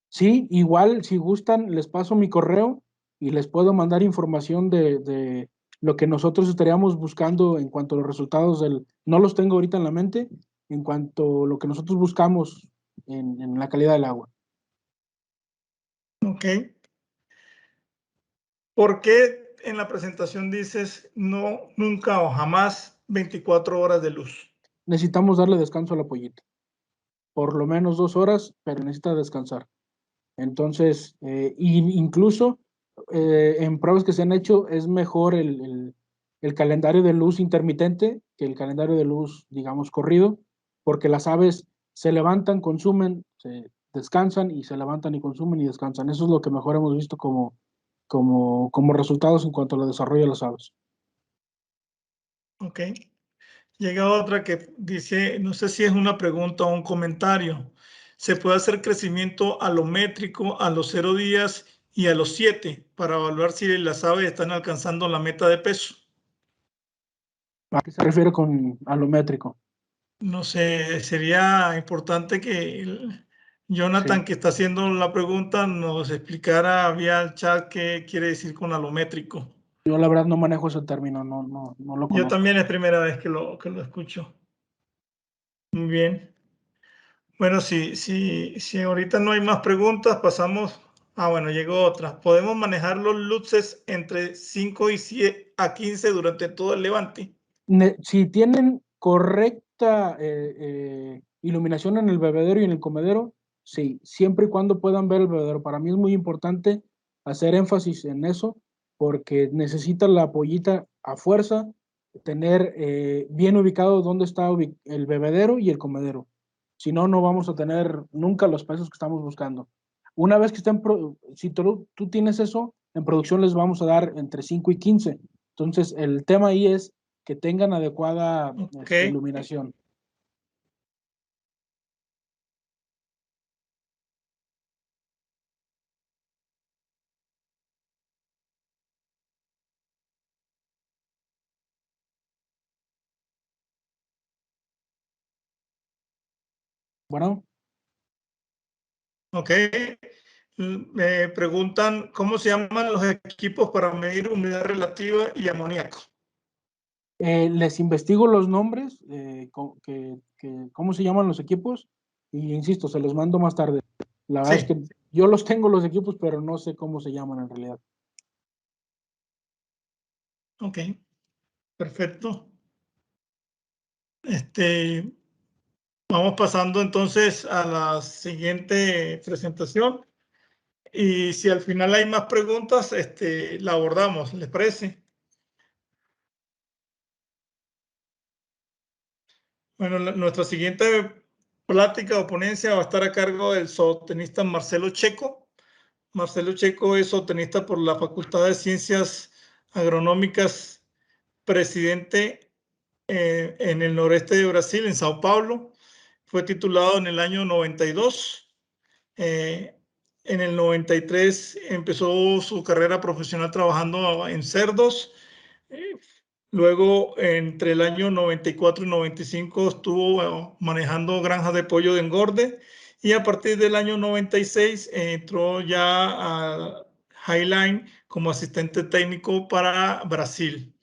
Sí, igual si gustan, les paso mi correo y les puedo mandar información de lo que nosotros estaríamos buscando en cuanto a los resultados no los tengo ahorita en la mente, en cuanto a lo que nosotros buscamos en la calidad del agua. Ok. ¿Por qué en la presentación dices no, nunca o jamás 24 horas de luz? Necesitamos darle descanso a la pollita, por lo menos 2 horas, pero necesita descansar. Entonces, incluso en pruebas que se han hecho, es mejor el calendario de luz intermitente que el calendario de luz, digamos, corrido, porque las aves se levantan, consumen, se descansan y se levantan y consumen y descansan. Eso es lo que mejor hemos visto como resultados en cuanto al desarrollo de las aves. Ok. Llega otra que dice, no sé si es una pregunta o un comentario. ¿Se puede hacer crecimiento alométrico a los 0 días y a los 7 para evaluar si las aves están alcanzando la meta de peso? ¿A qué se refiere con alométrico? No sé, sería importante que Jonathan, Sí. que está haciendo la pregunta, nos explicara vía chat qué quiere decir con alométrico. Yo la verdad no manejo ese término, no lo Yo conozco. también es primera vez que lo escucho. Muy bien. Bueno, si ahorita no hay más preguntas, pasamos. Bueno, llegó otra. ¿Podemos manejar los luces entre 5 y 15 durante todo el levante? Si tienen correcta iluminación en el bebedero y en el comedero, sí, siempre y cuando puedan ver el bebedero. Para mí es muy importante hacer énfasis en eso, porque necesita la pollita a fuerza tener bien ubicado dónde está el bebedero y el comedero. Si no, no vamos a tener nunca los pesos que estamos buscando. Una vez que estén, si tú tienes eso, en producción les vamos a dar entre 5 y 15. Entonces, el tema ahí es que tengan adecuada Ok. iluminación. Bueno, Ok. Me preguntan cómo se llaman los equipos para medir humedad relativa y amoníaco. les investigo los nombres, cómo se llaman los equipos, y insisto, se los mando más tarde. La verdad es Sí, que yo los tengo los equipos, pero no sé cómo se llaman en realidad. ok, perfecto. Vamos pasando entonces a la siguiente presentación. Y si al final hay más preguntas, la abordamos, ¿les parece? Bueno, nuestra siguiente plática o ponencia va a estar a cargo del zootenista Marcelo Checo. Marcelo Checo es zootenista por la Facultad de Ciencias Agronómicas, presidente en el noreste de Brasil, en Sao Paulo. Fue titulado en el año 92. En el 93 empezó su carrera profesional trabajando en cerdos. Luego, entre el año 94 y 95, estuvo manejando granjas de pollo de engorde. Y a partir del año 96 entró ya a Highline como asistente técnico para Brasil.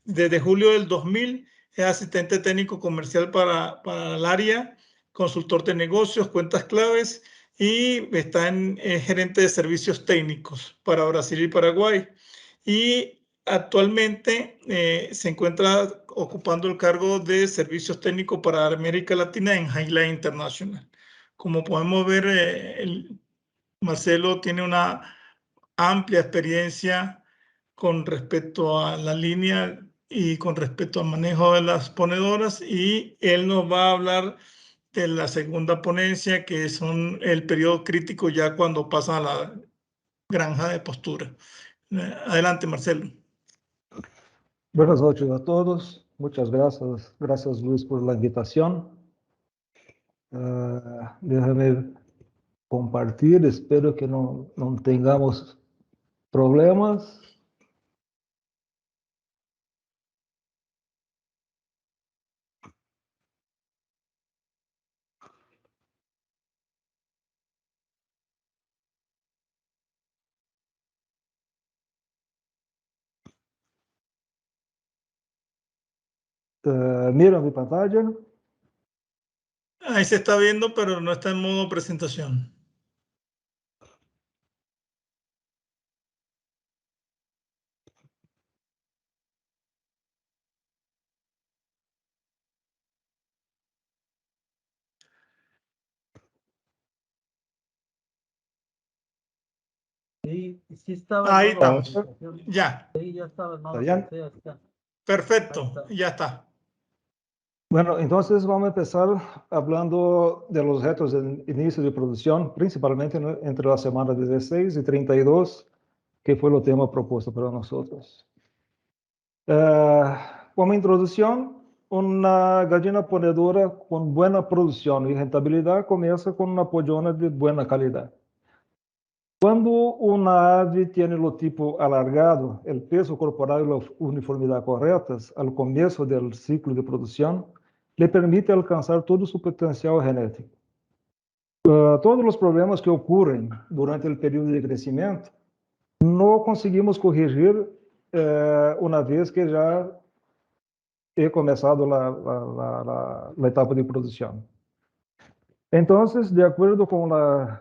Desde julio del 2000 es asistente técnico comercial para el área, consultor de negocios, cuentas claves y está en gerente de servicios técnicos para Brasil y Paraguay. Y actualmente se encuentra ocupando el cargo de servicios técnicos para América Latina en Highline International. Como podemos ver, Marcelo tiene una amplia experiencia con respecto a la línea y con respecto al manejo de las ponedoras, y él nos va a hablar de la segunda ponencia, que son el periodo crítico ya cuando pasa a la granja de postura. Adelante, Marcelo. Buenas noches a todos. Muchas gracias. Gracias, Luis, por la invitación. Déjame compartir. Espero que no tengamos problemas. Mira mi pantalla. Ahí se está viendo, pero no está en modo presentación. Sí, sí estaba Ahí en modo estamos. presentación. Ya. Sí, ya estaba en modo ¿Está bien? presentación. Sí, está. Perfecto. Ya está. Bueno, entonces vamos a empezar hablando de los retos de inicio de producción, principalmente entre la semana 16 y 32, que fue el tema propuesto para nosotros. Como introducción, una gallina ponedora con buena producción y rentabilidad comienza con una pollona de buena calidad. Cuando una ave tiene el tipo alargado, el peso corporal y la uniformidad correctas al comienzo del ciclo de producción, le permite alcançar todo o seu potencial genético. Todos os problemas que ocorrem durante o período de crescimento não conseguimos corrigir uma vez que já he começado a etapa de produção. Então, de acordo com a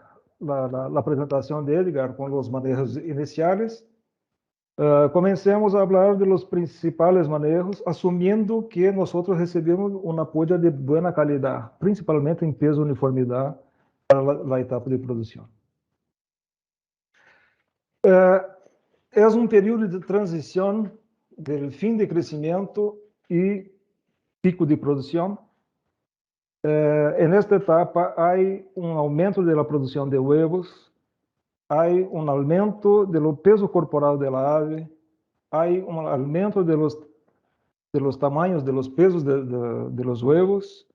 apresentação de Edgar, com os manejos iniciais, comencemos a falar de los principais manejos, assumindo que nós recebemos uma poda de boa qualidade, principalmente em peso e uniformidade, para a etapa de produção. É um período de transição do fim de crescimento e pico de produção. Nesta etapa, há aumento da produção de huevos, há aumento do peso corporal da ave, há aumento de los tamanhos, de los pesos de los huevos,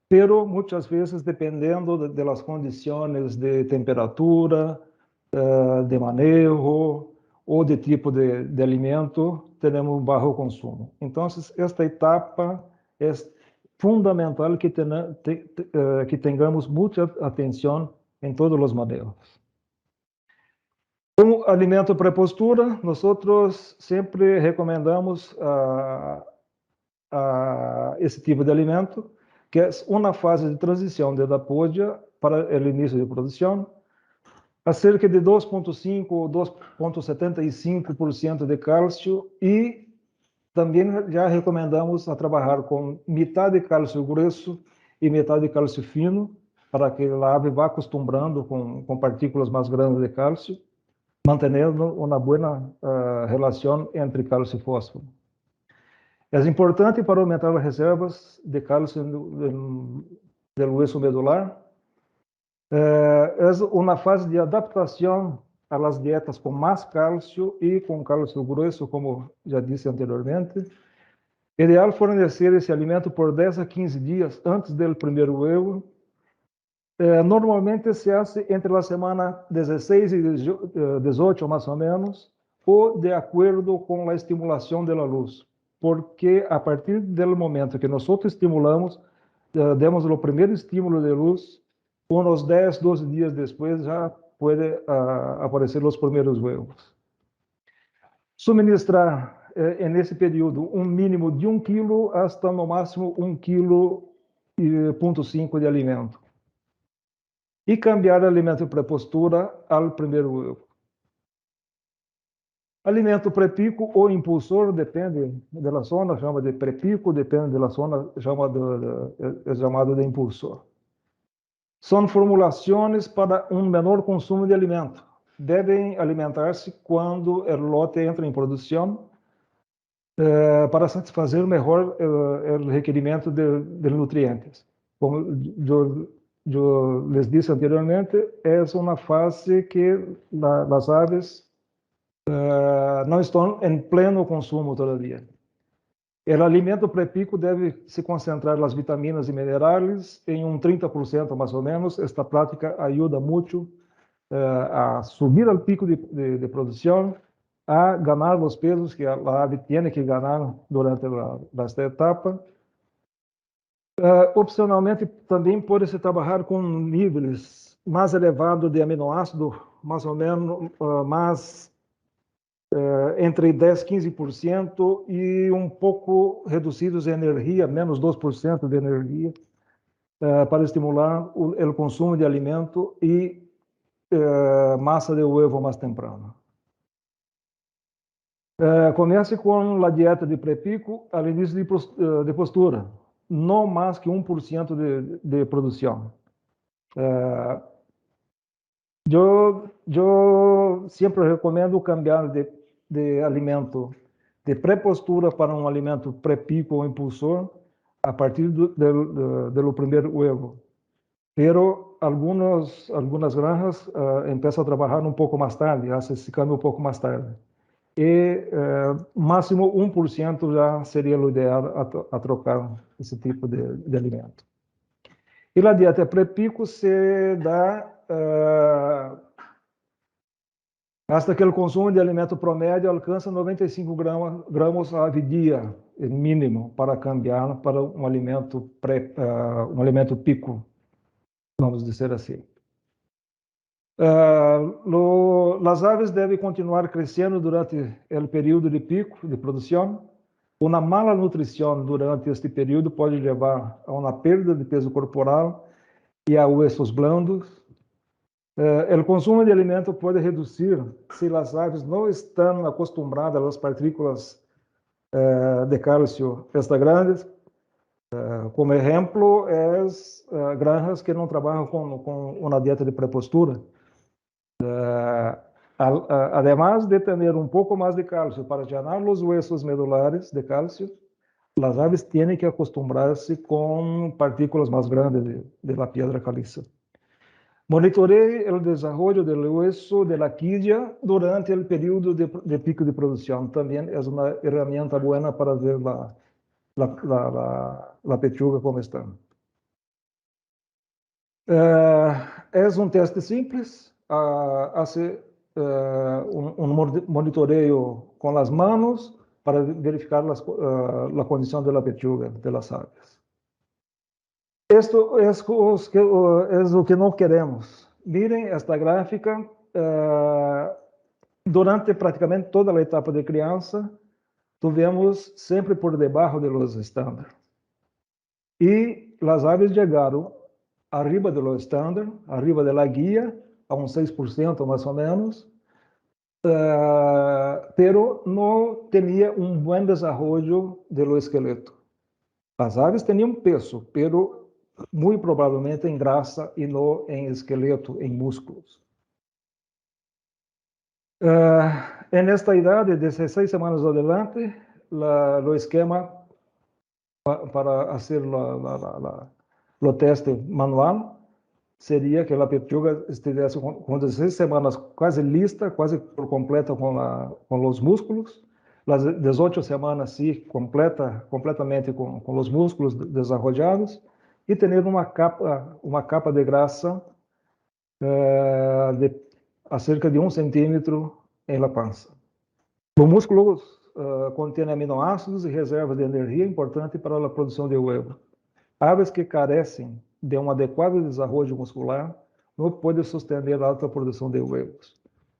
pero muitas vezes, dependendo de las condições de temperatura, de manejo ou de tipo de alimento, temos baixo consumo. Então, esta etapa é fundamental que tenhamos muita atenção em todos os manejos. Como alimento pré-postura, nós sempre recomendamos esse tipo de alimento, que é uma fase de transição da poda para o início de produção, a cerca de 2,5 ou 2,75% de cálcio, e também já recomendamos a trabalhar com metade de cálcio grosso e metade de cálcio fino, para que a ave vá acostumando com partículas mais grandes de cálcio, mantendo uma boa relação entre cálcio e fósforo. É importante para aumentar as reservas de cálcio do hueso medular. É uma fase de adaptação às dietas com mais cálcio e com cálcio grosso, como já disse anteriormente. Ideal fornecer esse alimento por 10 a 15 dias antes do primeiro huevo. Normalmente se faz entre a semana 16 e 18, mais ou menos, ou de acordo com a estimulação da luz, porque a partir do momento que nós estimulamos, demos o primeiro estímulo de luz, uns 10, 12 dias depois já pode aparecer os primeiros huevos. Suministrar nesse período um mínimo de 1 quilo hasta no máximo 1,5 kg de alimento. E cambiar o alimento pré-postura ao primeiro huevo. Alimento pré-pico ou impulsor, depende da zona, chama de pré-pico, depende da zona, é chamado de impulsor. São formulações para um menor consumo de alimento. Devem alimentar-se quando o lote entra em produção, para satisfazer melhor o requerimento de nutrientes. Como eu les disse anteriormente, é uma fase que as aves não estão em pleno consumo todavia. O alimento pré-pico deve se concentrar nas vitaminas e minerais em 30% mais ou menos. Esta prática ajuda muito a subir ao pico de produção, a ganhar os pesos que a ave tem que ganhar durante esta etapa. Opcionalmente, também pode-se trabalhar com níveis mais elevados de aminoácidos, mais ou menos entre 10% e 15%, e um pouco reduzidos em energia, menos 2% de energia, para estimular o consumo de alimento e massa de huevo mais temprano. Comece com a dieta de pré-pico ao início de postura, não mais que 1% de produção. Eu sempre recomendo cambiar de alimento de pré-postura para um alimento pré-pico ou impulsor a partir do primeiro huevo. Pero algumas granjas começam a trabalhar um pouco mais tarde, fazem esse câmbio um pouco mais tarde. E máximo 1% já seria o ideal a trocar esse tipo de alimento. E a dieta pré-pico se dá hasta que el consumo de alimento promedio alcanza 95 gramos a dia, el mínimo, para cambiar para un alimento pico, vamos dizer assim. Las aves devem continuar crescendo durante o período de pico de produção. Uma mala nutrição durante este período pode levar a uma perda de peso corporal e a ossos blandos. O consumo de alimento pode reduzir se as aves não estão acostumbradas às partículas de cálcio extra grandes. Como exemplo, granjas que não trabalham com uma dieta de prepostura. Además de ter um pouco mais de cálcio para llenar os huesos medulares de cálcio, as aves têm que acostumar-se com partículas mais grandes de la piedra caliza. Monitoreie o desenvolvimento do hueso de la quilla durante o período de pico de produção. Também é uma ferramenta boa para ver la pechuga como está. É um teste simples. Hace monitoreio com as mãos para verificar a condição da pechuga de las aves. Esto es o que não queremos. Miren esta gráfica. Durante praticamente toda a etapa de criança, tivemos sempre por debaixo de los estándares. E as aves chegaram arriba de los estándares, arriba de la guia, a 6% mais ou menos, pero não tinha bom desenvolvimento do esqueleto. As aves tinham peso, pero muito provavelmente em grasa e não em esqueleto, em músculos. Nesta idade, 16 semanas adelante, o esquema para fazer o teste manual seria que a pechuga estivesse com 16 semanas quase lista, quase por completa com os músculos. As 18 semanas, sim, completamente com os músculos desenvolvidos. E ter uma capa de grasa de cerca de 1 centímetro em la pança. Os músculos contêm aminoácidos e reservas de energia importante para a produção de huevo. Aves que carecem de um adequado desenvolvimento muscular não podem sustentar a alta produção de huevos.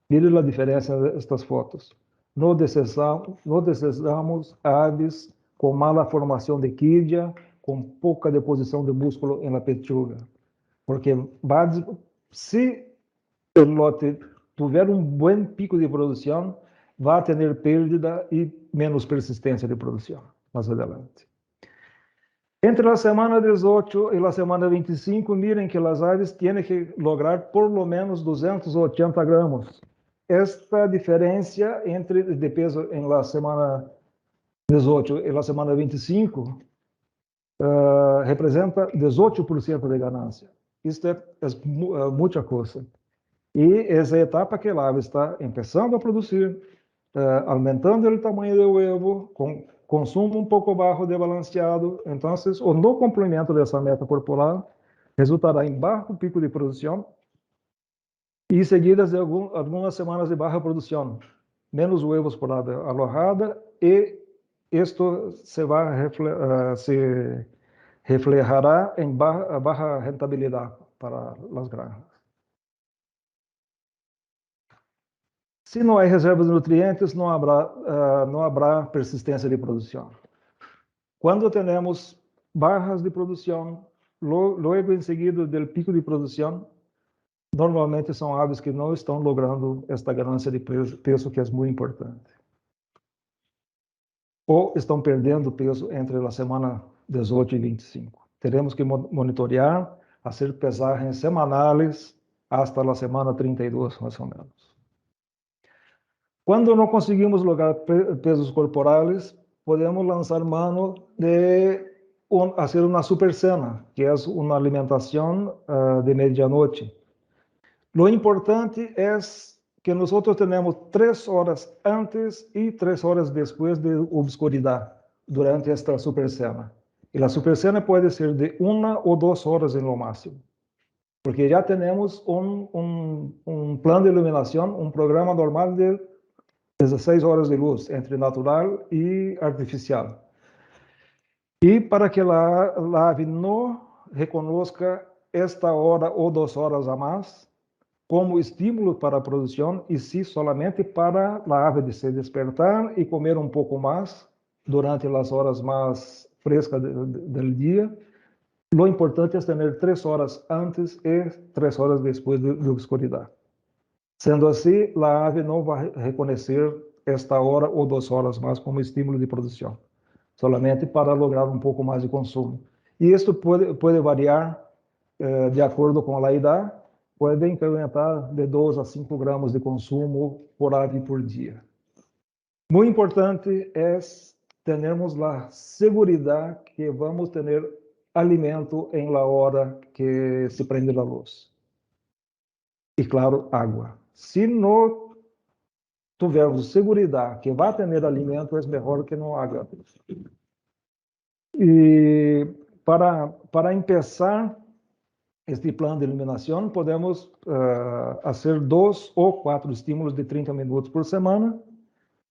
Mire a diferença nestas fotos. Não desejamos aves com mala formação de quilla, com pouca deposição de músculo na pechuga. Porque se o lote tiver bom pico de produção, vai ter perda e menos persistência de produção mais adelante. Entre a semana 18 e a semana 25, miren que as aves têm que lograr por lo menos 280 gramos. Esta diferença de peso em la semana 18 e la semana 25 representa 18% de ganância. Isto é muita coisa. E essa etapa que a ave está começando a produzir, aumentando o tamanho do huevo, com consumo pouco baixo de balanceado. Então, o não cumprimento dessa meta corporal resultará em baixo pico de produção e seguidas de algumas semanas de baixa produção, menos huevos por ave alojada, e isto se reflejará em baixa rentabilidade para as granjas. Se não há reservas de nutrientes, não haverá persistência de produção. Quando temos bajas de produção, logo em seguida do pico de produção, normalmente são aves que não estão logrando esta ganância de peso que é muito importante. Ou estão perdendo peso entre a semana 18 e 25. Teremos que monitorear, fazer pesagens semanais hasta a semana 32, mais ou menos. Quando não conseguimos lograr pesos corporais, podemos lançar mão de fazer uma super cena, que é uma alimentação de medianoite. Lo importante é que nós temos 3 horas antes e 3 horas depois de obscuridade durante esta super cena. E a super cena pode ser de 1 ou 2 horas no máximo. porque ya tenemos un plan de iluminación, un programa normal de 16 horas de luz entre natural y artificial. Y para que la ave no reconozca esta hora o 2 horas a más como estímulo para a produção, e sim solamente para a ave de se despertar e comer um pouco mais durante as horas mais frescas do dia. Lo importante é ter 3 horas antes e 3 horas depois de escuridão. Sendo assim, a ave não vai reconhecer esta hora ou 2 horas mais como estímulo de produção, solamente para lograr um pouco mais de consumo. E isto pode variar de acordo com a idade, pode incrementar de 2 a 5 gramas de consumo por ave por dia. Muito importante é termos a segurança que vamos ter alimento em la hora que se prende a luz. E, claro, água. Se não tivermos segurança que vai ter alimento, é melhor que não haja. E para começar este plano de iluminação, podemos fazer 2 ou 4 estímulos de 30 minutos por semana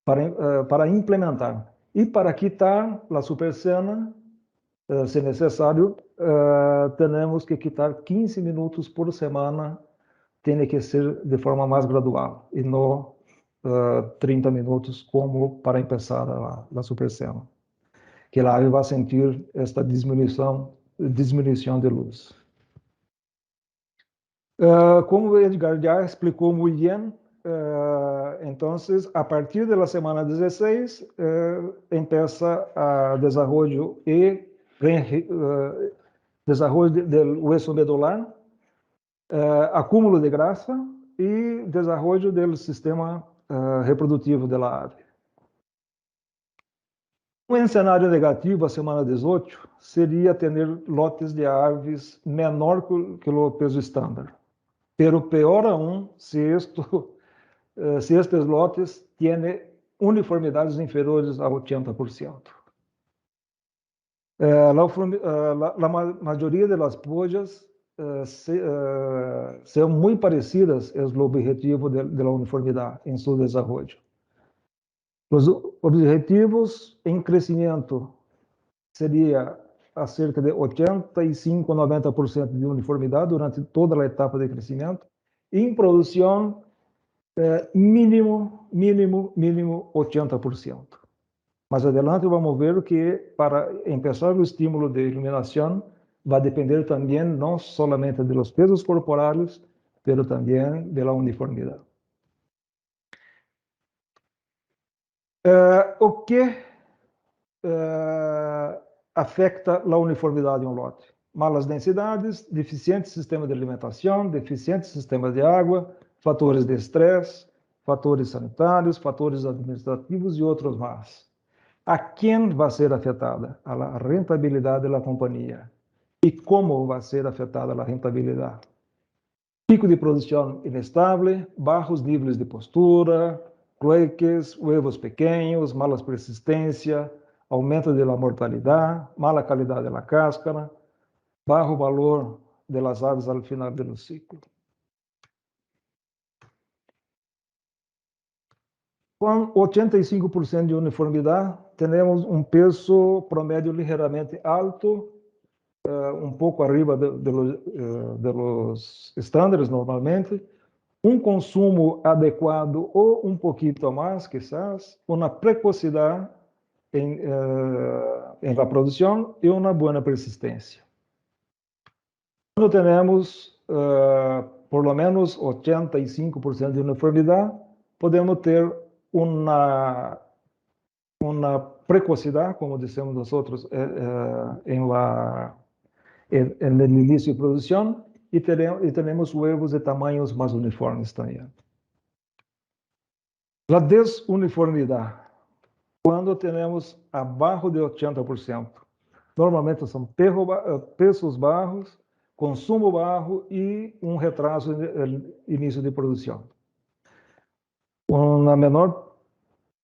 para implementar. E para quitar a supercena, se necessário, temos que quitar 15 minutos por semana, tem que ser de forma mais gradual, e não 30 minutos como para começar a supercena. Que a ave vai sentir esta diminuição de luz. Como o Edgar já explicou muito bem, então, a partir da semana 16, começa a desenvolvimento do hueso medular, acúmulo de grasa e desenvolvimento do sistema reprodutivo da ave. Um cenário negativo, a semana 18, seria ter lotes de aves menor que o peso estándar. Pero peor aún se estes lotes têm uniformidades inferiores a 80%. A maioria das pollas são muito parecidas ao objetivo da uniformidade em seu desenvolvimento. Os objetivos em crescimento seria a cerca de 85-90% de uniformidade durante toda a etapa de crescimento. Em produção, mínimo 80%. Mais adiante vamos ver que para começar o estímulo de iluminação vai depender também não somente dos pesos corporais, mas também da uniformidade. O que afeta a uniformidade em um lote? Malas densidades, deficiente sistema de alimentação, deficiente sistema de água, fatores de estresse, fatores sanitários, fatores administrativos e outros mais. A quem vai ser afetada? A rentabilidade da companhia. E como vai ser afetada a rentabilidade? Pico de produção inestável, baixos níveis de postura, cloaques, huevos pequenos, malas persistência, aumento da mortalidade, mala qualidade da cáscara, baixo valor das aves ao final do ciclo. Com 85% de uniformidade, temos um peso promédio ligeiramente alto, um pouco arriba dos estándares normalmente, um consumo adequado ou um pouquinho mais, quizás, uma precocidade em la produção e uma boa persistência. Quando temos por lo menos 85% de uniformidade, podemos ter uma precocidade, como dissemos nós outros, no início de produção, e teremos huevos de tamanhos mais uniformes também. A desuniformidade, quando temos abaixo de 80%, normalmente são pesos baixos, consumo baixo e um retraso no início de produção. Uma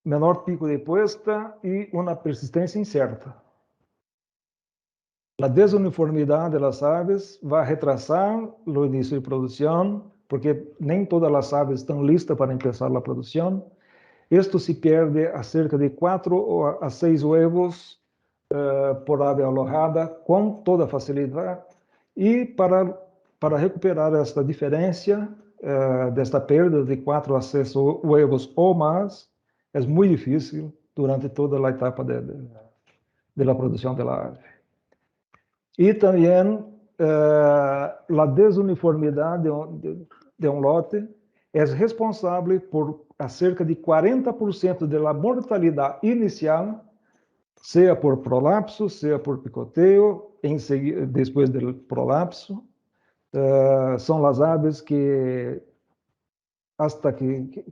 menor pico de puesta e uma persistência incerta. La desuniformidad de las aves va a retrasar el inicio de producción, porque nem todas las aves están listas para empezar la producción. Esto se pierde a cerca de 4 a 6 huevos por ave alojada, com toda facilidade. E para recuperar esta diferença, desta perda de 4 a 6 huevos ou mais, é muito difícil durante toda a etapa de la produção da ave. E também a desuniformidade de um lote é responsável por cerca de 40% da mortalidade inicial, seja por prolapso, seja por picoteio, depois do prolapso. São as aves que, hasta que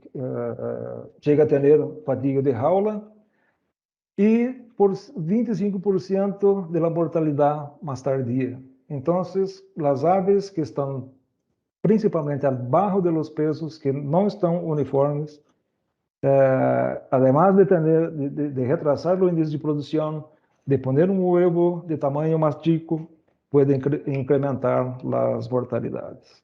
chega a ter fadiga de jaula, e por 25% da mortalidade mais tardia. Então, as aves que estão principalmente abaixo de los pesos, que não estão uniformes, además de retrasar o índice de produção, de poner um huevo de tamanho mais chico, pode incrementar as mortalidades.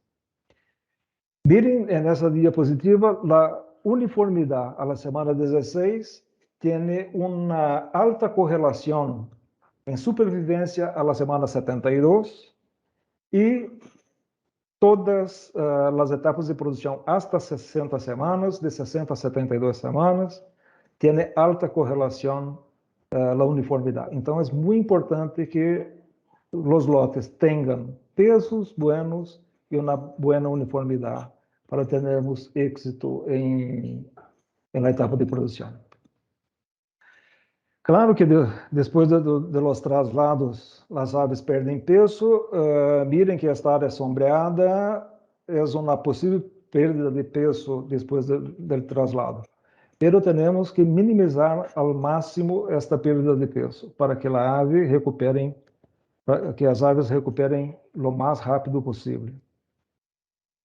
Miren nessa diapositiva, a uniformidade a la semana 16 tem uma alta correlação em supervivência a la semana 72 e todas as etapas de produção hasta 60 semanas, de 60 a 72 semanas, tem alta correlação a uniformidade. Então, é muito importante que os lotes tenham pesos buenos e uma boa uniformidade para termos êxito na etapa de produção. Claro que depois de los traslados, as aves perdem peso. Miren que esta área sombreada é uma possível perda de peso depois do traslado. Pero temos que minimizar ao máximo esta perda de peso para que as aves recuperem lo mais rápido possível.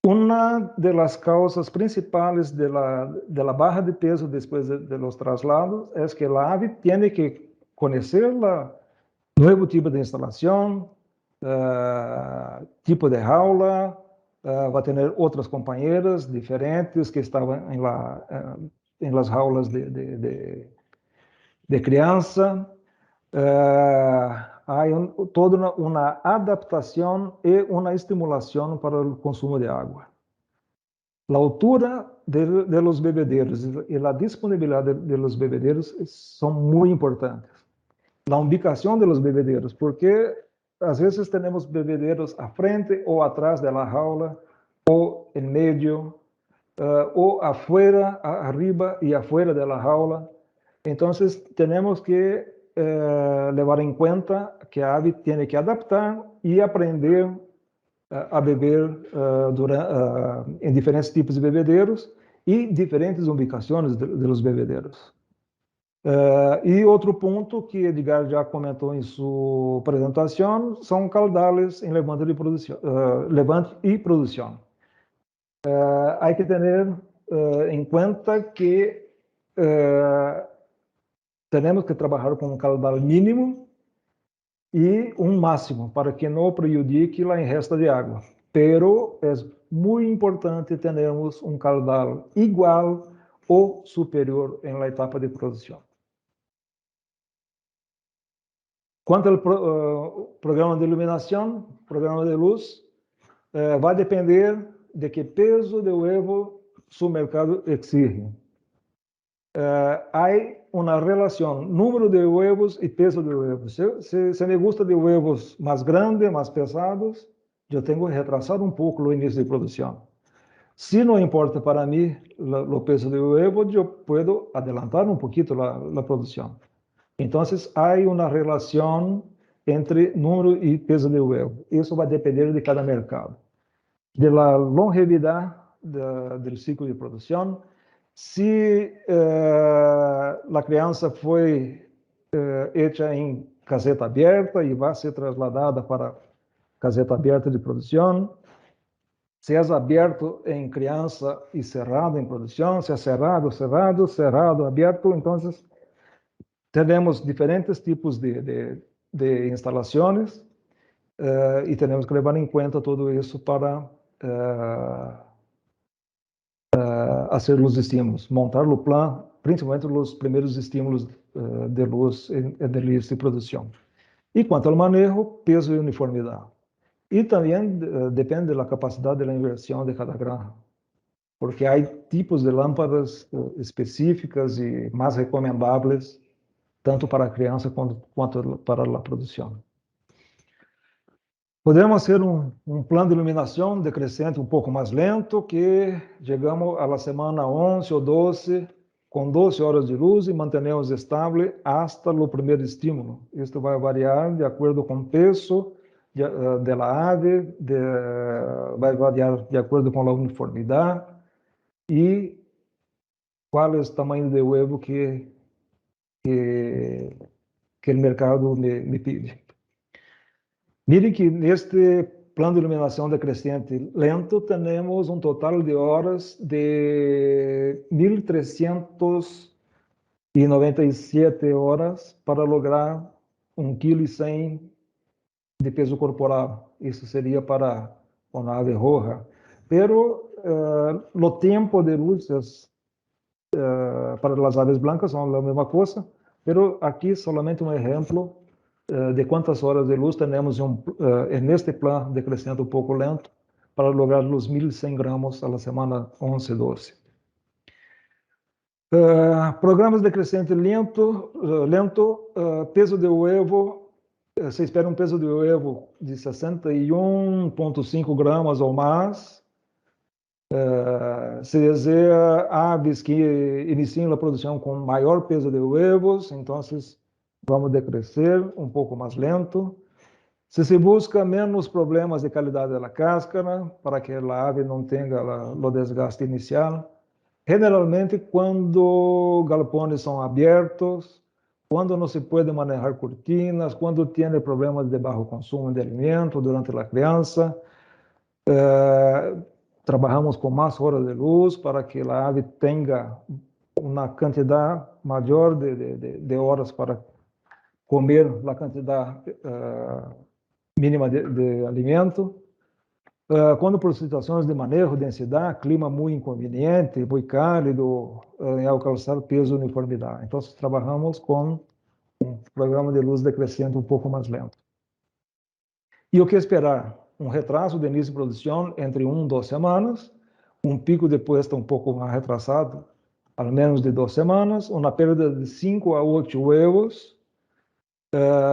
Uma das causas principais da barra de peso depois de los traslados é que a ave tem que conhecer o novo tipo de instalação, tipo de jaula, vai ter outras companheiras diferentes que estavam em las jaulas de criança. Há toda uma adaptação e uma estimulação para o consumo de água. A altura de los bebedeiros e a disponibilidade de los bebedeiros são muito importantes. A ubicação de los bebedeiros, porque às vezes temos bebedeiros à frente ou atrás da jaula, ou em meio, ou afuera, arriba e afuera da jaula. Então, temos que levar em conta que a ave tem que adaptar e aprender a beber em diferentes tipos de bebedeiros e diferentes ubicações de los bebedeiros. E outro ponto que Edgar já comentou em sua apresentação são caudales em levante e produção. Há que ter em conta que temos que trabalhar com um caudal mínimo e um máximo para que não prejudique a ingesta de água. Pero é muito importante termos um caudal igual ou superior na etapa de produção. Quanto ao programa de iluminação, programa de luz, vai depender de que peso de huevo seu mercado exige. Há uma relação número de huevos e peso de huevos. Se me gusta de huevos mais grandes, mais pesados, eu tenho que retrasar um pouco o início de produção. Se não importa para mim o peso de huevo, eu posso adelantar um pouquinho a produção. Então, há uma relação entre número e peso de huevo. Isso vai depender de cada mercado. Da longevidade do ciclo de produção. Se a criança foi feita em caseta aberta e vai ser trasladada para caseta aberta de produção, se é aberto em criança e cerrado em produção, se é cerrado, aberto, então temos diferentes tipos de instalações e temos que levar em conta tudo isso para fazer os estímulos, montar o plano, principalmente os primeiros estímulos de luz de lista de produção. E quanto ao manejo, peso e uniformidade. E também depende da capacidade da inversão de cada granja, porque há tipos de lâmpadas específicas e mais recomendáveis, tanto para a criança quanto para a produção. Podemos fazer um plano de iluminação decrescente um pouco mais lento, que chegamos à semana 11 ou 12, com 12 horas de luz e mantenemos estável hasta o primeiro estímulo. Isto vai variar de acordo com o peso da ave, vai variar de acordo com a uniformidade e qual é o tamanho de ovo que o mercado me pede. Mirem que neste plano de iluminação decrescente lento temos um total de horas de 1.397 horas para lograr 1,1 kg de peso corporal. Isso seria para uma ave roja. Pero o tempo de luzes para as aves blancas são a mesma coisa, pero aqui solamente um exemplo de quantas horas de luz temos neste plano decrescente um pouco lento para lograr os 1.100 gramos a semana 11, 12. Programas decrescente lento, peso de ovo, se espera um peso de ovo de 61,5 gramas ou mais. Se deseja aves que iniciam a produção com maior peso de ovos, então vamos decrescer um pouco mais lento. Se busca menos problemas de qualidade da cáscara, para que a ave não tenha o desgaste inicial. Generalmente, quando galpões são abertos, quando não se pode manejar cortinas, quando tem problemas de baixo consumo de alimento durante a criança, trabalhamos com mais horas de luz para que a ave tenha uma quantidade maior de horas para comer a quantidade mínima de alimento. Quando por situações de manejo, densidade, clima muito inconveniente, muito cálido, alcançar peso e uniformidade. Então, trabalhamos com um programa de luz decrescente um pouco mais lento. E o que esperar? Um retraso de início de produção entre 1 e 2 semanas, um pico de puesta um pouco mais retrasado, ao menos de 2 semanas, uma perda de 5 a 8 ovos.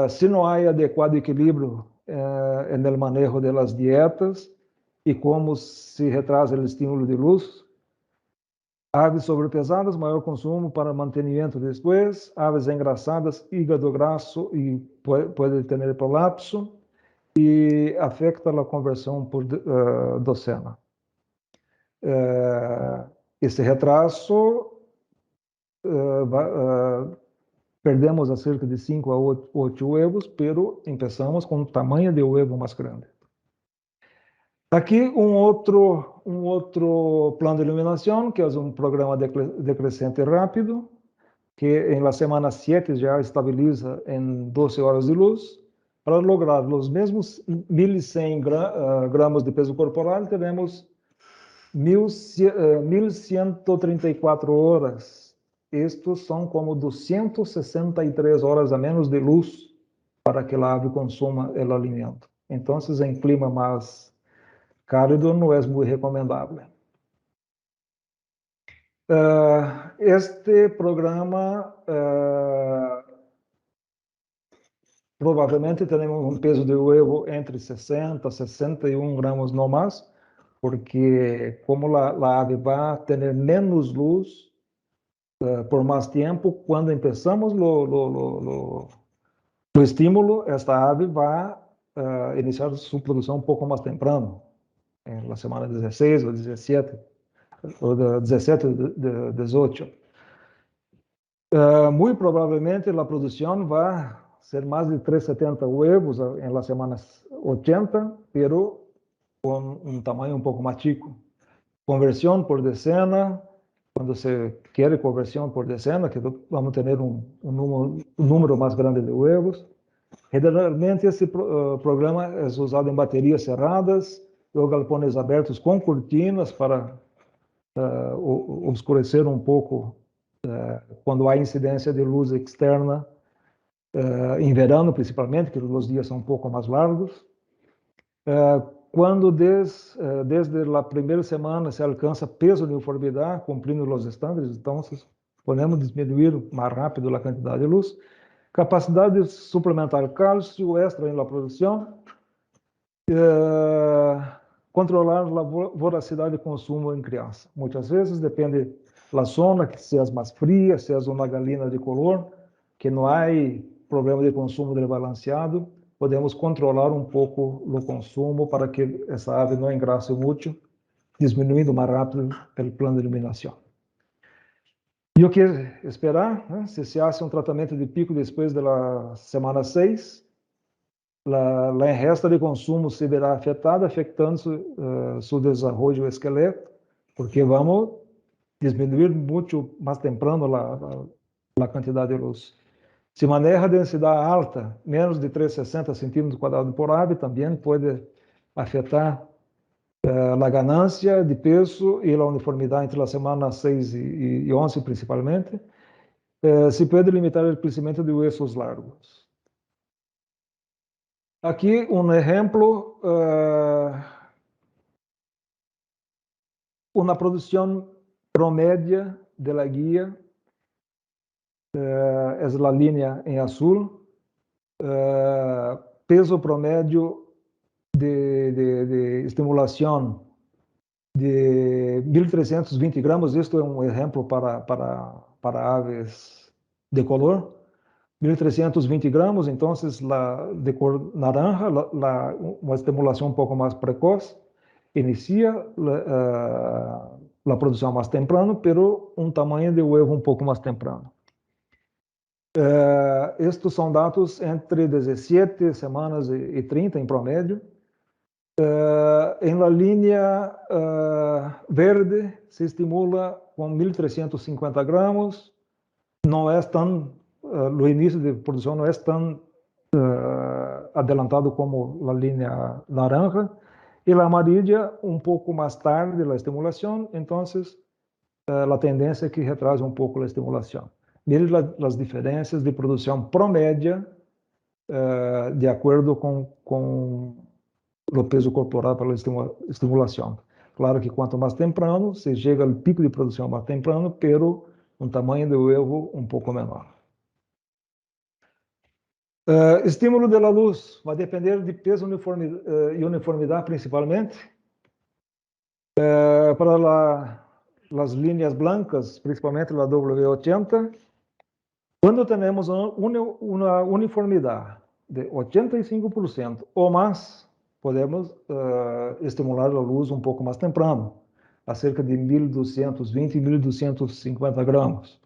Se não há adequado equilíbrio no manejo das dietas e como se retrasa o estímulo de luz, aves sobrepesadas, maior consumo para mantenimento depois, aves engraçadas, hígado grasso e pode ter prolapso e afeta a conversão por docena. Esse retraso perdemos a cerca de 5 a 8 ovos, pero começamos com um tamanho de ovo mais grande. Aqui um outro plano de iluminação, que é um programa decrescente rápido, que em la semana 7 já estabiliza em 12 horas de luz. Para lograr os mesmos 1.100 gramas de peso corporal, teremos 1.134 horas. Estes são como 263 horas a menos de luz para que a ave consuma o alimento. Então, em clima mais cálido, não é muito recomendável. Este programa provavelmente teremos um peso de ovo entre 60 e 61 gramas no mais, porque como a ave vai ter menos luz por mais tempo, quando começamos o estímulo, esta ave vai iniciar sua produção um pouco mais temprano, na semana 16 ou 17, ou 17 ou 18. Muito provavelmente a produção vai ser mais de 370 ovos em las semanas 80, pero com um tamanho um pouco mais chico. Conversão por decena, quando se quer conversão por decena, que vamos ter um número mais grande de ovos, Generalmente, esse programa é usado em baterias cerradas ou galpões abertos com cortinas para obscurecer um pouco quando há incidência de luz externa, em verano principalmente, que os dias são um pouco mais largos. Quando desde a primeira semana se alcança peso de uniformidade, cumprindo os estándares, então podemos diminuir mais rápido a quantidade de luz. Capacidade de suplementar cálcio extra na produção, controlar a voracidade de consumo em criança. Muitas vezes depende da zona, se é mais fria, se é uma galinha de color, que não há problema de consumo desbalanceado, podemos controlar um pouco o consumo para que essa ave não engrasse muito, diminuindo mais rápido o plano de iluminação. E o que esperar? Né? Se hace um tratamento de pico depois da semana 6, a ingesta de consumo se verá afetada, afetando seu desenvolvimento do esqueleto, porque vamos diminuir muito mais temprano a quantidade de luz. Se maneja a densidade alta, menos de 360 centímetros quadrados por ave, também pode afetar a ganância de peso e a uniformidade entre a semana 6 e 11, principalmente. Se pode limitar o crescimento de huesos largos. Aqui um exemplo, uma produção promédia de la guia, é a linha em azul, peso promédio de estimulação de 1.320 gramas. Isto é um exemplo para aves de color. 1.320 gramas, então, de cor naranja, uma estimulação um pouco mais precoce, inicia a produção mais temprano, pero um tamanho de ovo um pouco mais temprano. Estes são dados entre 17 semanas e 30, em promédio. Em la linha verde, se estimula com 1.350 gramas, não é tão, o início de produção não é tão adelantado como a linha naranja, e a amarilla um pouco mais tarde a estimulação, então a tendência é que retrase um pouco a estimulação. Mire as diferenças de produção promédia de acordo com o peso corporal pela estimulação. Claro que quanto mais temprano, se chega ao pico de produção mais temprano, pero um tamanho do ovo um pouco menor. Estímulo da luz vai depender de peso e uniformidade, principalmente. Para as linhas blancas, principalmente a W80, quando temos uma uniformidade de 85% ou mais, podemos estimular a luz um pouco mais temprano, a cerca de 1.220 e 1.250 gramas.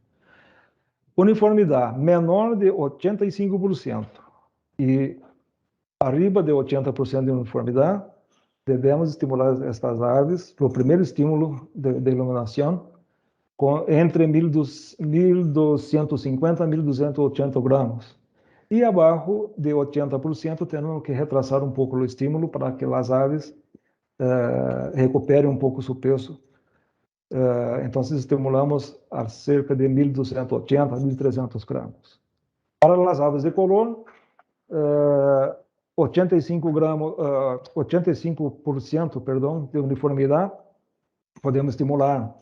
Uniformidade menor de 85% e arriba de 80% de uniformidade, devemos estimular estas aves, o primeiro estímulo de iluminação, entre 1.250 a 1.280 gramas. E abaixo de 80%, temos que retrasar um pouco o estímulo para que as aves recuperem um pouco seu peso. Então, estimulamos a cerca de 1.280 a 1.300 gramas. Para as aves de color, 85% de uniformidade, podemos estimular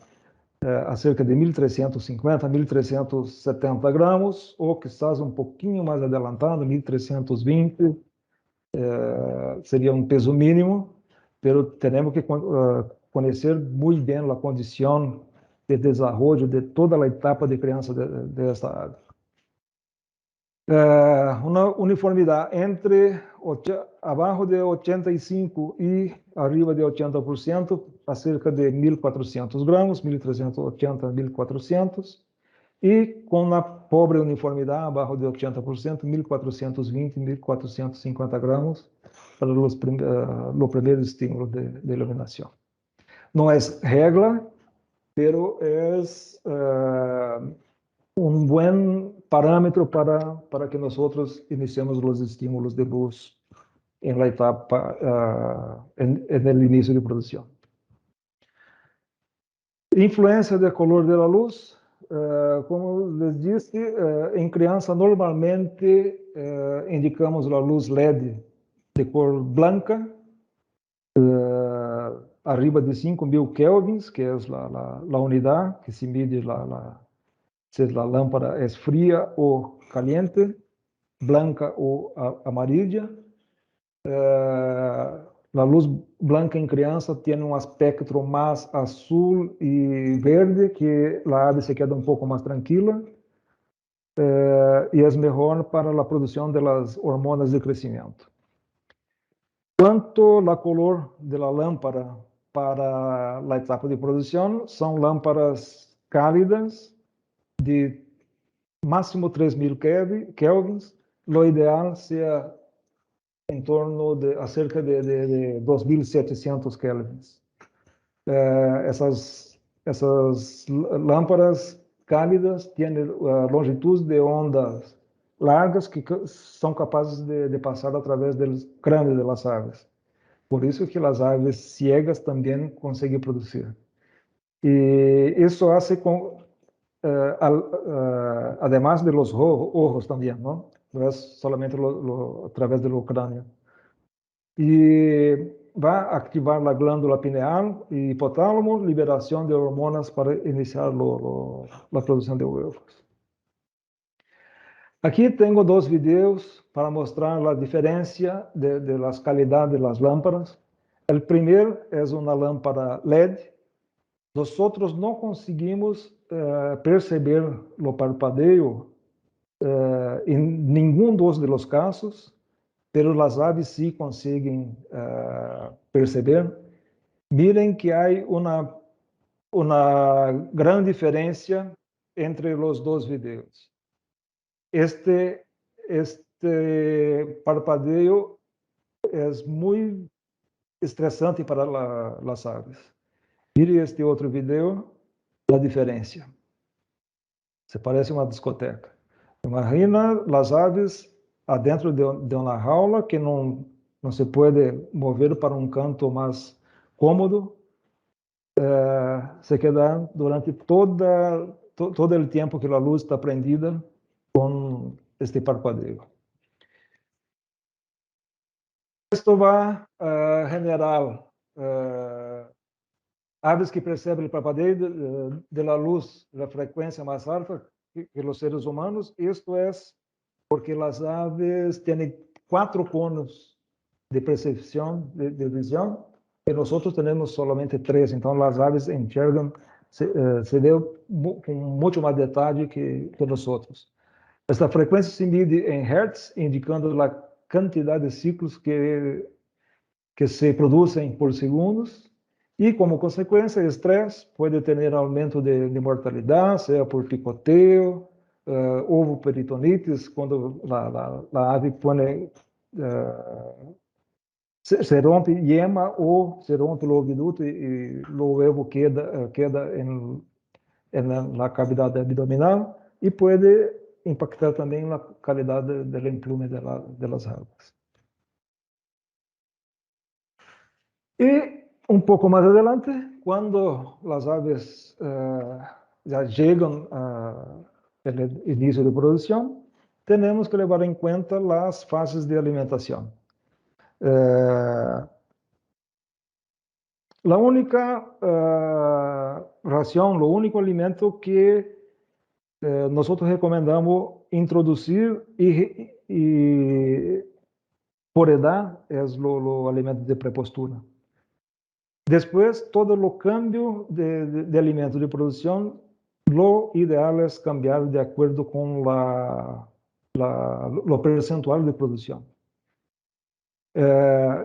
a cerca de 1.350 a 1.370 gramas, ou quizás um pouquinho mais adelantado, 1.320, seria um peso mínimo, mas temos que conhecer muito bem a condição de desenvolvimento de toda a etapa de criança desta ave. Uma uniformidade abaixo de 85% e arriba de 80%, a cerca de 1.400 gramas, 1.380 a 1.400, e com a pobre uniformidade, abaixo de 80%, 1.420 e 1.450 gramas para o primeiro estímulo de iluminação. Não é regra, pero é um bom parámetro para que nosotros iniciemos los estímulos de luz en la etapa, en el inicio de producción. Influencia del color de la luz. Como les dije, en crianza normalmente indicamos la luz LED de color blanca, arriba de 5000 kelvins, que es la unidad que se mide si la lámpara es fría o caliente, blanca o amarilla. La luz blanca en crianza tiene un espectro más azul y verde, que la ave se queda un poco más tranquila, y es mejor para la producción de las hormonas de crecimiento. Quanto la color de la lámpara para la etapa de producción, son lámparas cálidas de máximo 3000 kelvins. Lo ideal sea en torno de cerca de 2700 kelvins. Essas lámparas cálidas tienen longitud de ondas largas que são capazes de passar através do crânio de las aves. Por isso que as aves ciegas também conseguem produzir. E isso hace además de los ojos também, não? Não é somente através do crânio. E vai ativar a glândula pineal e hipotálamo, liberação de hormonas para iniciar a produção de huevos. Aqui tenho 2 vídeos para mostrar a diferença de las qualidades das lámparas. O primeiro é uma lámpara LED. Nós não conseguimos perceber o parpadeio em nenhum dos casos, pero as aves sí conseguem perceber. Miren que há uma grande diferença entre os 2 vídeos. Este parpadeio é muito estressante para as aves. Mire este outro vídeo, a diferença. Se parece uma discoteca. Imagina as aves adentro de uma jaula que não se pode mover para um canto mais cômodo. Se quedar durante todo o tempo que a luz está prendida com este parpadeio. Isto vai generar aves que percebem o parpadeio de la luz, da frequência mais alta que os seres humanos. Isto é porque as aves têm 4 conos de percepção, de visão, e nós temos somente 3. Então, as aves enxergam, se vê com muito mais detalhe que nós outros. Esta frequência se mide em hertz, indicando a quantidade de ciclos que se produzem por segundos, e como consequência, o estresse pode ter aumento de mortalidade, seja por picoteio, ovoperitonitis, quando a ave se rompe yema ou se rompe o oviduto e o ovo queda na cavidade abdominal, e pode impactar também na qualidade do emplume das aves. E pouco mais adelante, quando as aves já chegam ao início de produção, temos que levar em conta as fases de alimentação. A única ração, o único alimento que nós recomendamos introduzir e por edad é o alimento de prepostura. Depois, todo o cambio de alimento de produção, o ideal é cambiar de acordo com o percentual de produção.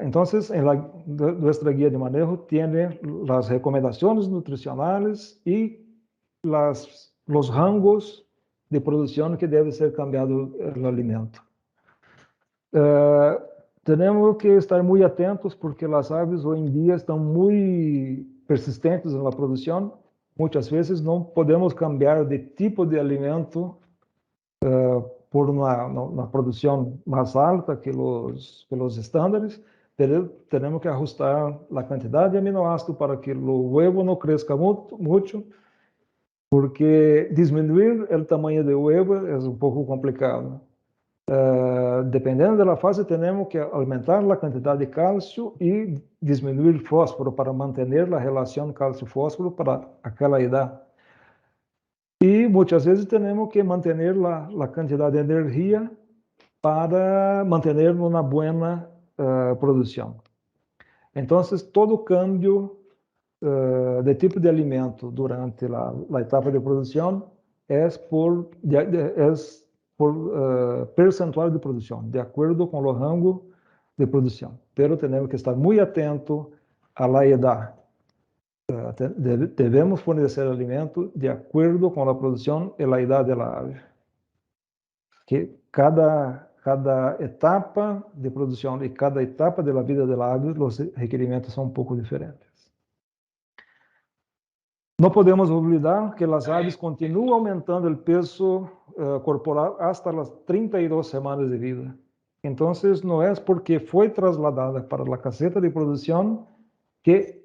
Então, nossa guia de manejo tem as recomendações nutricionais e os rangos de produção que deve ser cambiado o alimento. Temos que estar muito atentos porque as aves hoje em dia estão muito persistentes na produção. Muitas vezes não podemos cambiar de tipo de alimento por una producción más alta que los estándares, pero tenemos que ajustar la cantidad de aminoácidos para que el huevo no crezca mucho, porque disminuir el tamaño del huevo es un poco complicado. Dependiendo de la fase, tenemos que aumentar la cantidad de calcio y disminuir el fósforo para mantener la relación calcio-fósforo para aquella edad. Y muchas veces tenemos que mantener la cantidad de energía para mantener una buena producción. Entonces, todo cambio de tipo de alimento durante la etapa de producción es por percentual de producción, de acuerdo con los rangos de producción. Pero tenemos que estar muy atentos a la edad. Devemos fornecer alimento de acuerdo com a produção e a idade da ave. Que cada etapa de produção e cada etapa da vida da ave, os requerimentos são um pouco diferentes. Não podemos olvidar que as aves continuam aumentando o peso corporal hasta as 32 semanas de vida. Então, não é porque foi trasladada para a caseta de produção que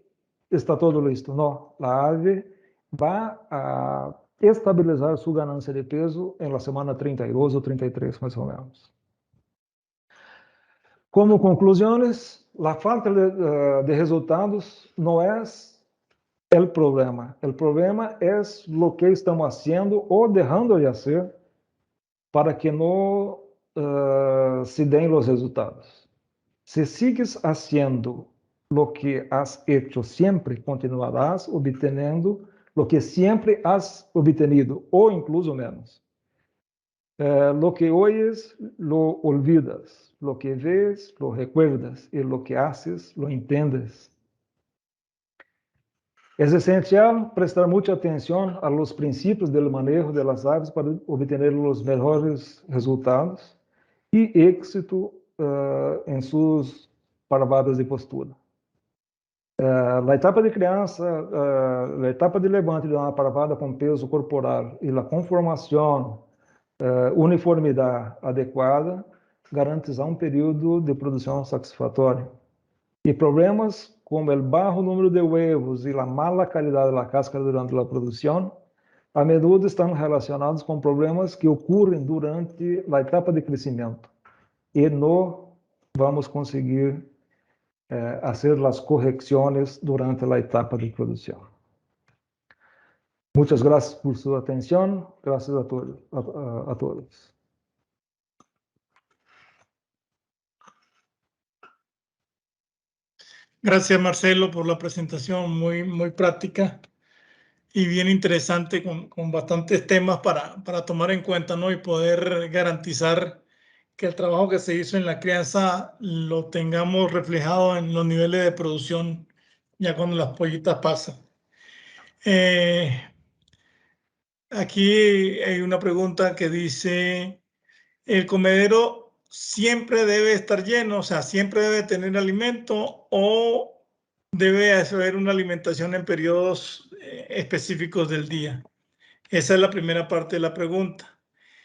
está todo listo. No, la ave va a estabilizar su ganancia de peso en la semana 32 o 33, más o menos. Como conclusiones, la falta de resultados no es el problema. El problema es lo que estamos haciendo o dejando de hacer para que no se den los resultados. Si sigues haciendo lo que has hecho siempre, continuarás obteniendo lo que siempre has obtenido, o incluso menos. Lo que oyes, lo olvidas. Lo que ves, lo recuerdas. Y lo que haces, lo entiendes. Es esencial prestar mucha atención a los principios del manejo de las aves para obtener los mejores resultados y éxito en sus parvadas de postura. A etapa de criança, a etapa de levante de uma parvada com peso corporal e a conformação, uniformidade adequada, garantizar um período de produção satisfatória. E problemas como o baixo número de huevos e a mala qualidade da cáscara durante a produção, a menudo estão relacionados com problemas que ocorrem durante a etapa de crescimento. E não vamos conseguir hacer las correcciones durante la etapa de producción. Muchas gracias por su atención. Gracias a todos. Gracias, Marcelo, por la presentación muy práctica y bien interesante con bastantes temas para tomar en cuenta, ¿no? Y poder garantizar que el trabajo que se hizo en la crianza lo tengamos reflejado en los niveles de producción ya cuando las pollitas pasan. Aquí hay una pregunta que dice, ¿el comedero siempre debe estar lleno? O sea, ¿siempre debe tener alimento o debe haber una alimentación en periodos específicos del día? Esa es la primera parte de la pregunta.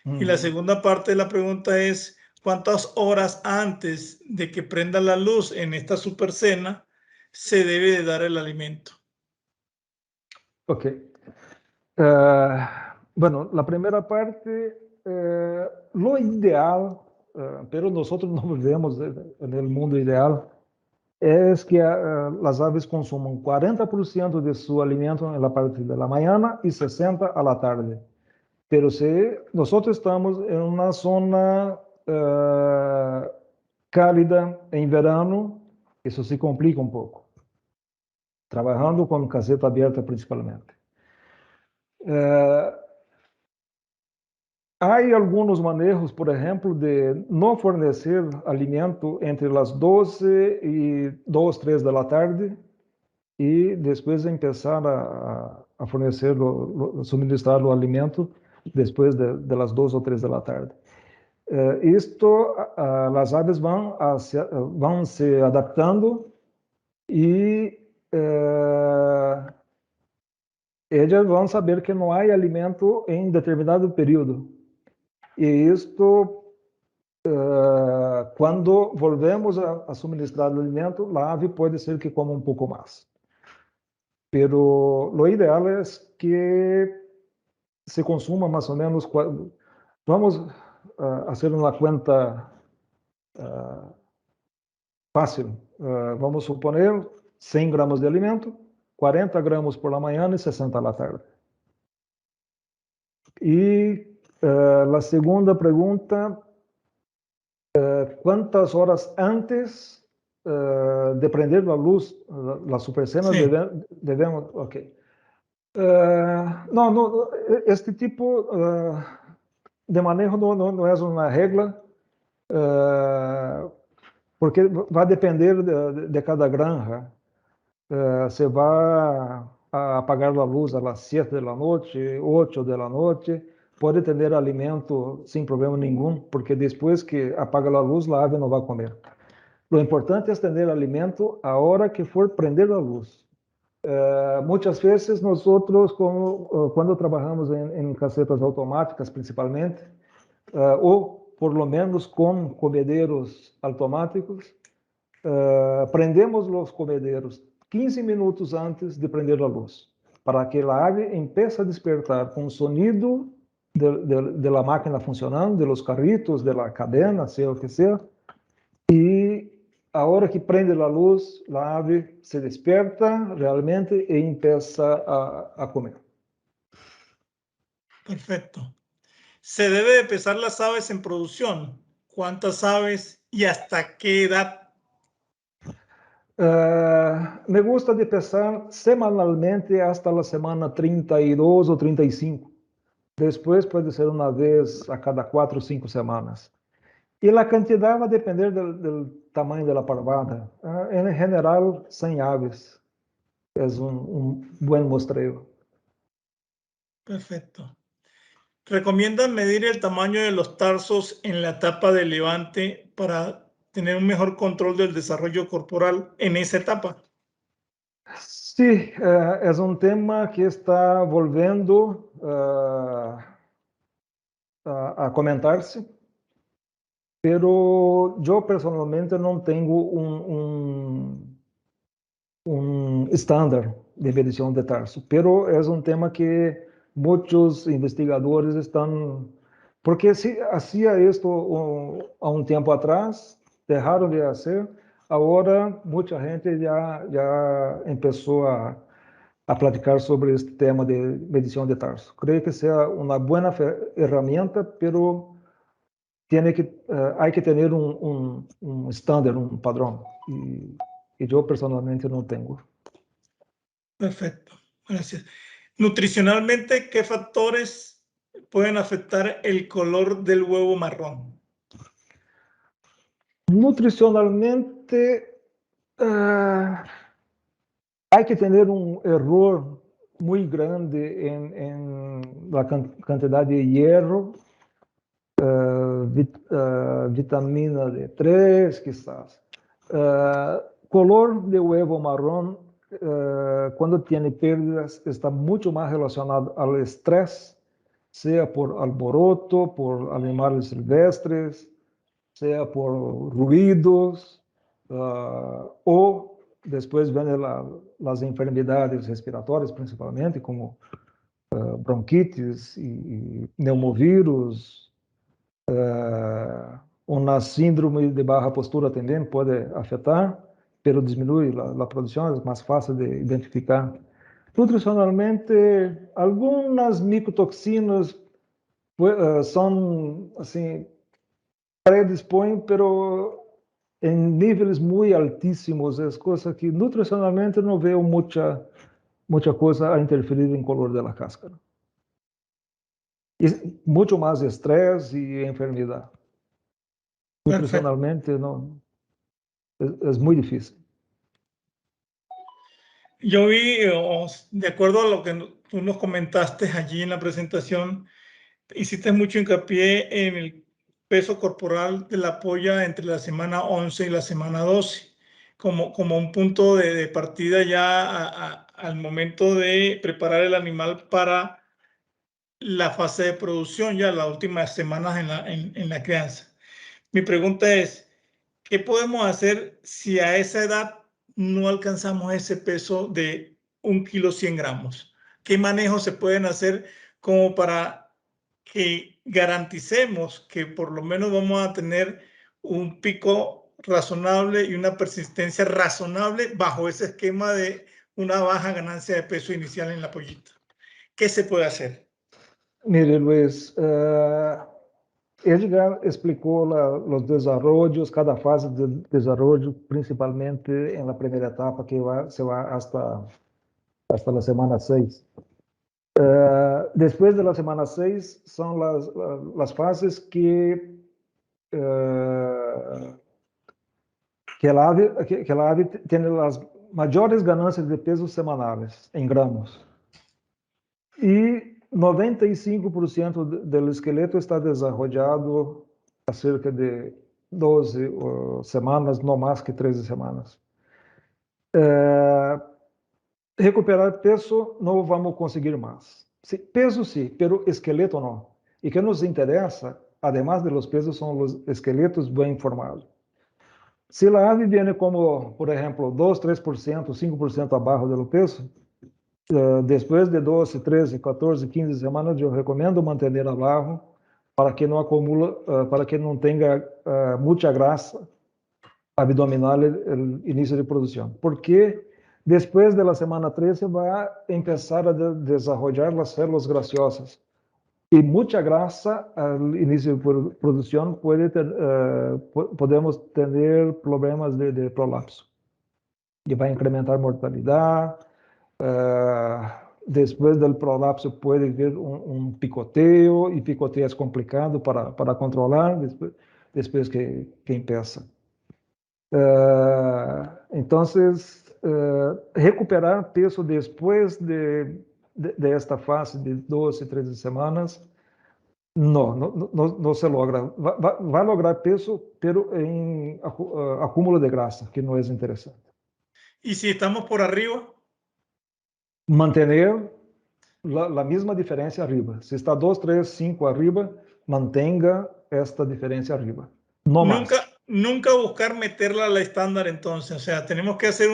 Y la segunda parte de la pregunta es, ¿cuántas horas antes de que prenda la luz en esta supercena se debe de dar el alimento? Ok. Bueno, la primera parte, lo ideal, pero nosotros no vivimos en el mundo ideal, es que las aves consuman 40% de su alimento en la parte de la mañana y 60% a la tarde. Pero si nosotros estamos en una zona cálida en verano, eso se complica un poco, trabajando con caseta abierta principalmente. Hay algunos manejos, por ejemplo, de no fornecer alimento entre las 12 y 2, 3 de la tarde y después empezar a fornecer, suministrar el alimento después de las 2 o 3 de la tarde. Esto, las aves van se adaptando y ellas van a saber que no hay alimento en determinado periodo. Y esto, cuando volvemos a suministrar el alimento, la ave puede ser que coma un poco más. Pero lo ideal es que se consuma más o menos, vamos a hacer una cuenta fácil. Vamos a suponer 100 gramos de alimento, 40 gramos por la mañana y 60 a la tarde. Y la segunda pregunta, ¿cuántas horas antes de prender la luz, la supercena, Sí. debemos? Ok. No, este tipo de manejo no es una regla, porque va a depender de cada granja. Se va a apagar la luz a las 7 de la noche, 8 de la noche, puede tener alimento sin problema ningún, porque después que apaga la luz, la ave no va a comer. Lo importante es tener alimento a hora que for prender la luz. Muchas veces nosotros, cuando trabajamos en casetas automáticas principalmente, o por lo menos con comederos automáticos, prendemos los comederos 15 minutos antes de prender la luz, para que la ave empiece a despertar con sonido de la máquina funcionando, de los carritos, de la cadena, sea o que sea, y a hora que prende la luz, la ave se despierta realmente e empieza a comer. Perfecto. ¿Se debe de pesar las aves en producción? ¿Cuántas aves y hasta qué edad? Me gusta de pesar semanalmente hasta la semana 32 o 35. Después puede ser una vez a cada 4 o 5 semanas. Y la cantidad va a depender del tamaño de la parvada. En general, 100 aves es un buen muestreo. Perfecto. ¿Recomiendan medir el tamaño de los tarsos en la etapa de levante para tener un mejor control del desarrollo corporal en esa etapa? Sí, es un tema que está volviendo a comentarse, pero yo personalmente no tengo un estándar de medición de tarso, pero es un tema que muchos investigadores están, porque si hacía esto a un tiempo atrás, dejaron de hacer, ahora mucha gente ya empezó a platicar sobre este tema de medición de tarso. Creo que sea una buena herramienta, pero hay que tener un estándar, un padrón, y yo personalmente no tengo. Perfecto, gracias. Nutricionalmente, ¿qué factores pueden afectar el color del huevo marrón? Nutricionalmente, hay que tener un error muy grande en la cantidad de hierro, vitamina D3 quizás. Color de huevo marrón, cuando tiene pérdidas, está mucho más relacionado al estrés, sea por alboroto, por animales silvestres, sea por ruidos, o después vienen las enfermedades respiratorias principalmente, como bronquitis y neumovirus. Una síndrome de baja postura también puede afectar, pero disminuye la producción, es más fácil de identificar. Nutricionalmente, algunas micotoxinas son así, predispõem, pero en niveles muy altísimos. Es cosa que nutricionalmente no veo mucha cosa a interferir en color de la cáscara. Es mucho más estrés y enfermedad. Perfecto. Nutricionalmente no, es muy difícil. Yo vi, de acuerdo a lo que tú nos comentaste allí en la presentación, hiciste mucho hincapié en el peso corporal de la polla entre la semana 11 y la semana 12, como un punto de partida ya al momento de preparar el animal para la fase de producción, ya las últimas semanas en la crianza. Mi pregunta es, ¿qué podemos hacer si a esa edad no alcanzamos ese peso de 1,100 gramos? ¿Qué manejos se pueden hacer como para que garanticemos que por lo menos vamos a tener un pico razonable y una persistencia razonable bajo ese esquema de una baja ganancia de peso inicial en la pollita? ¿Qué se puede hacer? Mire, Luis, Edgar explicó los desarrollos, cada fase de desarrollo, principalmente en la primera etapa, que se va hasta la semana 6. Después de la semana 6 son las fases que la ave tiene las mayores ganancias de peso semanales en gramos. Y 95% del esqueleto está desarrollado a cerca de 12 semanas, no más que 13 semanas. Recuperar peso não vamos conseguir mais. Peso sim, pero esqueleto não. E que nos interessa, además de los pesos, são os esqueletos bem formados. Se a ave viene como, por exemplo, 2, 3%, 5% abaixo do peso, depois de 12, 13, 14, 15 semanas, eu recomendo manter abaixo para que não acumule, para que não tenha muita grasa abdominal no início de produção. Porque después de la semana 13 va a empezar a desarrollar las células graciosas. Y mucha grasa al inicio de producción podemos tener problemas de prolapso. Y va a incrementar mortalidad. Después del prolapso puede haber un picoteo, y picoteo es complicado para controlar después que empieza. Entonces, recuperar peso después de esta fase de 12, 13 semanas, no se logra. Va a lograr peso, pero en acúmulo de grasa, que no es interesante. ¿Y si estamos por arriba? Mantener la misma diferencia arriba. Si está 2, 3, 5 arriba, mantenga esta diferencia arriba. No más. Nunca buscar meterla a la estándar entonces, o sea, tenemos que hacer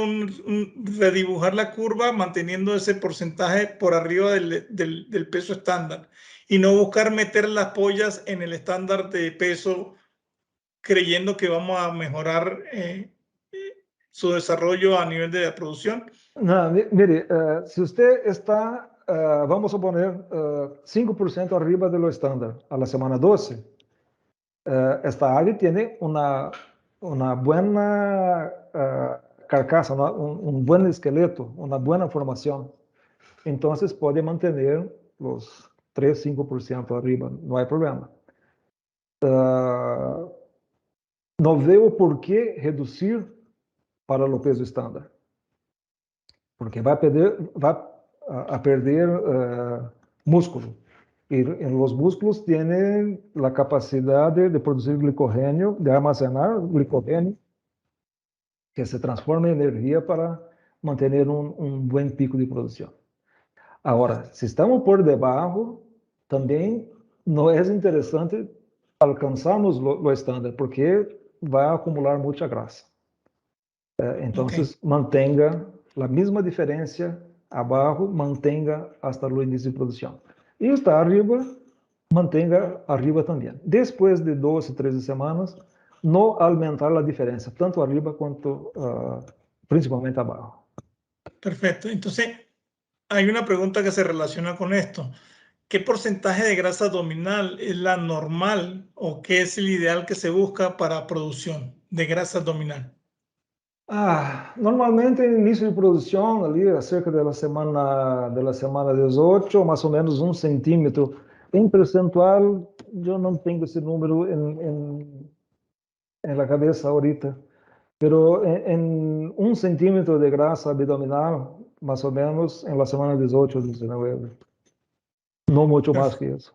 redibujar la curva manteniendo ese porcentaje por arriba del peso estándar y no buscar meter las pollas en el estándar de peso creyendo que vamos a mejorar su desarrollo a nivel de la producción. No, mire, si usted está, vamos a poner 5% arriba de lo estándar a la semana 12, esta ave tiene una buena carcasa, un buen esqueleto, una buena formación. Entonces puede mantener los 3, 5% arriba, no hay problema. No veo por qué reducir para el peso estándar, porque va a perder músculo. Y en los músculos tienen la capacidad de producir glicogénio, de almacenar glicogénio, que se transforma en energía para mantener un buen pico de producción. Ahora, si estamos por debajo, también no es interesante alcanzarnos lo estándar, porque va a acumular mucha grasa. Entonces, mantenga la misma diferencia abajo, mantenga hasta el inicio de producción. Y está arriba, mantenga arriba también. Después de 12, 13 semanas, no aumentar la diferencia, tanto arriba cuanto principalmente abajo. Perfecto. Entonces, hay una pregunta que se relaciona con esto. ¿Qué porcentaje de grasa abdominal es la normal o qué es el ideal que se busca para producción de grasa abdominal? Normalmente en inicio de producción, ali cerca de la semana 18, más o menos 1 centímetro. En percentual, yo no tengo ese número en la cabeza ahorita, pero en 1 centímetro de grasa abdominal, más o menos en la semana 18 o 19. No mucho más que eso.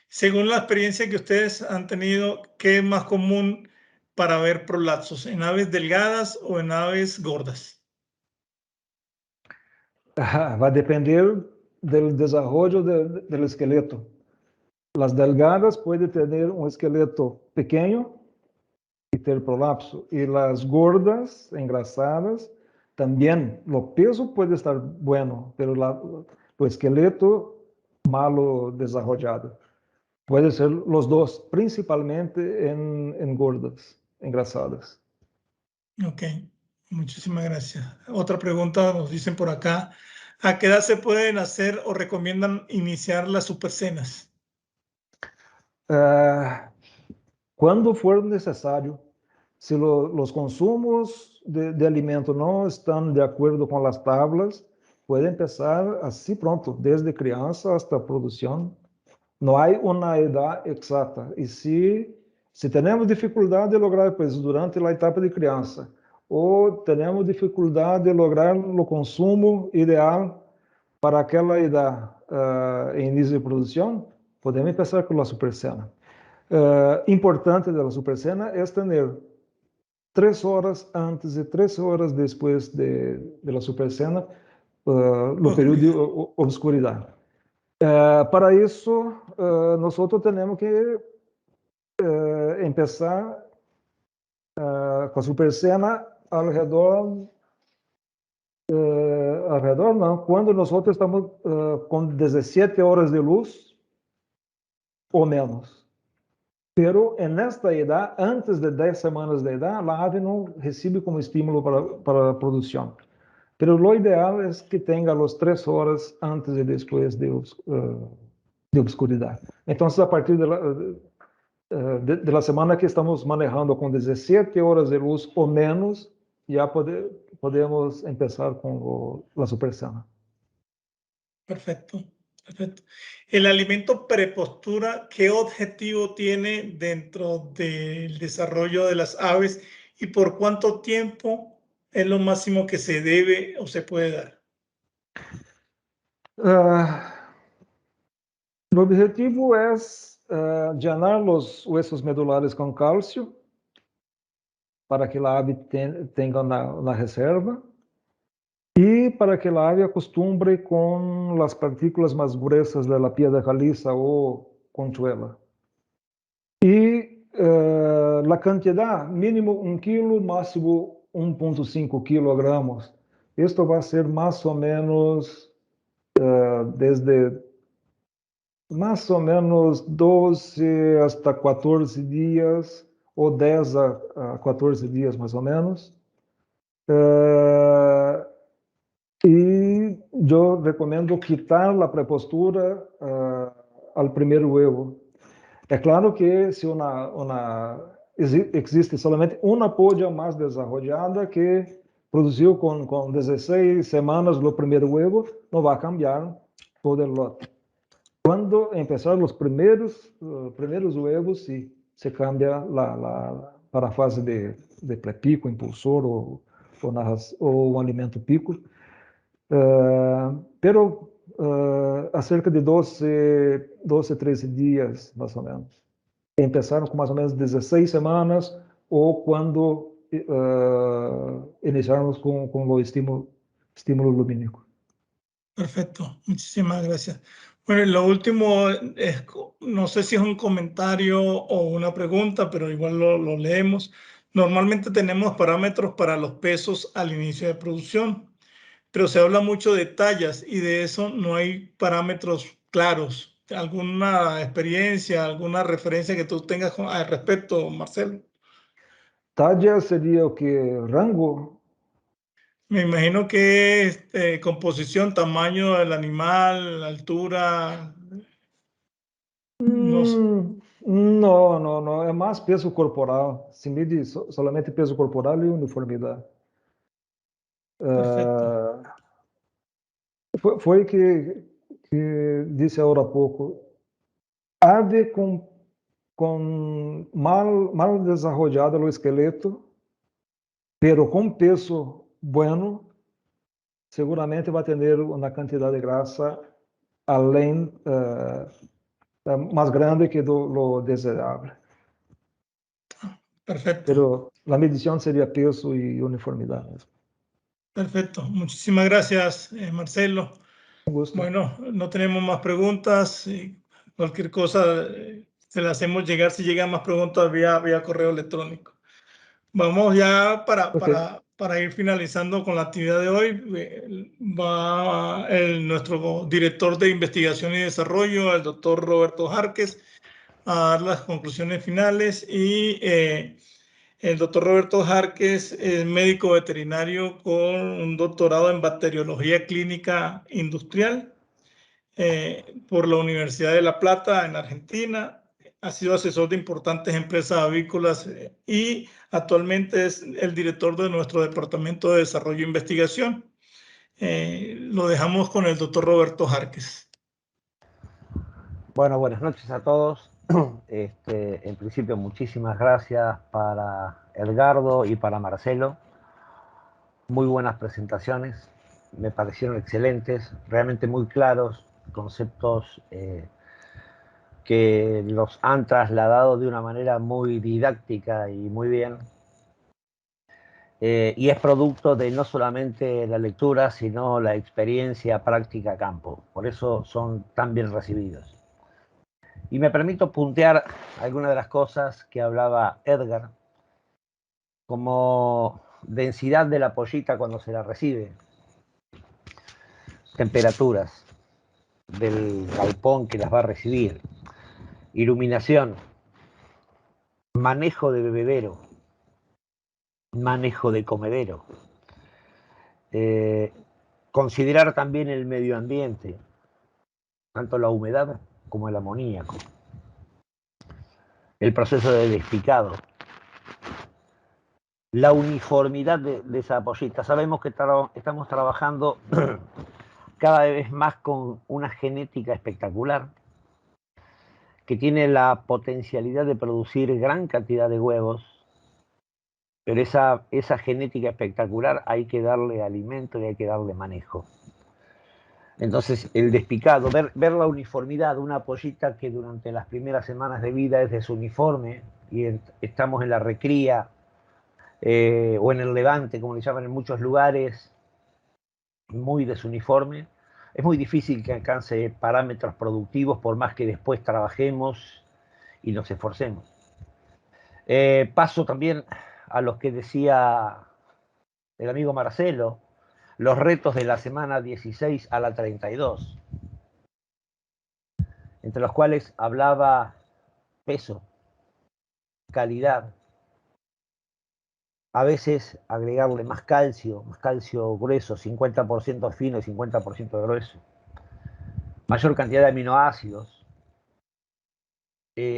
Según la experiencia que ustedes han tenido, ¿qué es más común para ver prolapsos? ¿En aves delgadas o en aves gordas? Va a depender del desarrollo del esqueleto. Las delgadas pueden tener un esqueleto pequeño y tener prolapso. Y las gordas, engrasadas, también. Lo peso puede estar bueno, pero lo esqueleto malo desarrollado. Puede ser los dos, principalmente en gordas, engrasadas. Ok, muchísimas gracias. Otra pregunta nos dicen por acá. ¿A qué edad se pueden hacer o recomiendan iniciar las supercenas? Cuando for necesario. Si los consumos de alimento no están de acuerdo con las tablas, puede empezar así pronto, desde crianza hasta producción. No hay una edad exacta. Y si tenemos dificultad de lograr pues, durante la etapa de crianza, o tenemos dificultad de lograr o consumo ideal para aquela edad em início de produção, podemos começar com a supercena. Importante da supercena é ter 3 horas antes e 3 horas depois de la supercena, no período de obscuridade. Para isso, nós temos que começar com a supercena alrededor não, quando nós estamos com 17 horas de luz ou menos. Pero nesta idade, antes de 10 semanas de idade, a ave não recebe como estímulo para a produção. Pero lo ideal é que tenha as 3 horas antes e depois de obscuridade. Então, a partir da semana que estamos manejando com 17 horas de luz ou menos, já podemos começar com a supercena. Perfecto, perfecto. El alimento prepostura, ¿qué objetivo tiene dentro del desarrollo de las aves y por cuánto tiempo es lo máximo que se debe o se puede dar? O objetivo é llenar os huesos medulares com cálcio para que a ave tenha na reserva e para que a ave acostumbre com as partículas mais gruesas da piedra caliza ou conchuela. E a quantidade, mínimo 1 quilo, máximo 1,5 kilogramos. Isto vai ser mais ou menos desde mais ou menos 12 hasta 14 dias, ou 10 a 14 dias, mais ou menos. E eu recomendo quitar a prepostura ao primeiro huevo. É claro que se existe somente uma polla mais desarrollada que produziu com 16 semanas o primeiro huevo, não vai cambiar todo o lote. Quando começar os primeiros huevos, se cambia para a fase de pré-pico, impulsor ou um alimento pico. Pero há cerca de 12, 13 dias, mais ou menos. Começaram com mais ou menos 16 semanas, ou quando iniciarmos com o estímulo lumínico. Perfecto, muchísimas gracias. Bueno, lo último es, no sé si es un comentario o una pregunta, pero igual lo leemos. Normalmente tenemos parámetros para los pesos al inicio de producción, pero se habla mucho de tallas y de eso no hay parámetros claros. ¿Alguna experiencia, alguna referencia que tú tengas al respecto, Marcelo? Talla sería o que rango. Me imagino que es composición, tamaño del animal, altura. Não, é mais peso corporal. Se mide somente peso corporal e uniformidade. Foi que disse agora há pouco. Ave com mal desarrollado o esqueleto, pero com peso bueno, seguramente vai ter uma quantidade de grasa além mais grande que lo desejável. Perfecto. Pero la medición sería peso y uniformidad. Perfecto. Muchísimas gracias, Marcelo. Un gusto. Bueno, no tenemos más preguntas. Cualquier cosa se la hacemos llegar si llegan más preguntas vía correo electrónico. Vamos ya para ir finalizando con la actividad de hoy. Va nuestro director de investigación y desarrollo, el doctor Roberto Jarques, a dar las conclusiones finales. Y el doctor Roberto Jarques es médico veterinario con un doctorado en bacteriología clínica industrial por la Universidad de La Plata en Argentina. Ha sido asesor de importantes empresas avícolas y actualmente es el director de nuestro Departamento de Desarrollo e Investigación. Lo dejamos con el doctor Roberto Jarques. Bueno, buenas noches a todos. En principio, muchísimas gracias para Edgardo y para Marcelo. Muy buenas presentaciones, me parecieron excelentes, realmente muy claros, conceptos que los han trasladado de una manera muy didáctica y muy bien. Y es producto de no solamente la lectura, sino la experiencia práctica a campo. Por eso son tan bien recibidos. Y me permito puntear algunas de las cosas que hablaba Edgar, como densidad de la pollita cuando se la recibe, temperaturas del galpón que las va a recibir, iluminación, manejo de bebedero, manejo de comedero, considerar también el medio ambiente, tanto la humedad como el amoníaco, el proceso de despicado, la uniformidad de esa pollita. Sabemos que estamos trabajando cada vez más con una genética espectacular que tiene la potencialidad de producir gran cantidad de huevos, pero esa genética espectacular hay que darle alimento y hay que darle manejo. Entonces, el despicado, ver la uniformidad de una pollita que durante las primeras semanas de vida es desuniforme y estamos en la recría o en el levante, como le llaman en muchos lugares, muy desuniforme. Es muy difícil que alcance parámetros productivos por más que después trabajemos y nos esforcemos. Paso también a los que decía el amigo Marcelo, los retos de la semana 16 a la 32, entre los cuales hablaba peso, calidad, a veces agregarle más calcio grueso, 50% fino y 50% grueso, mayor cantidad de aminoácidos,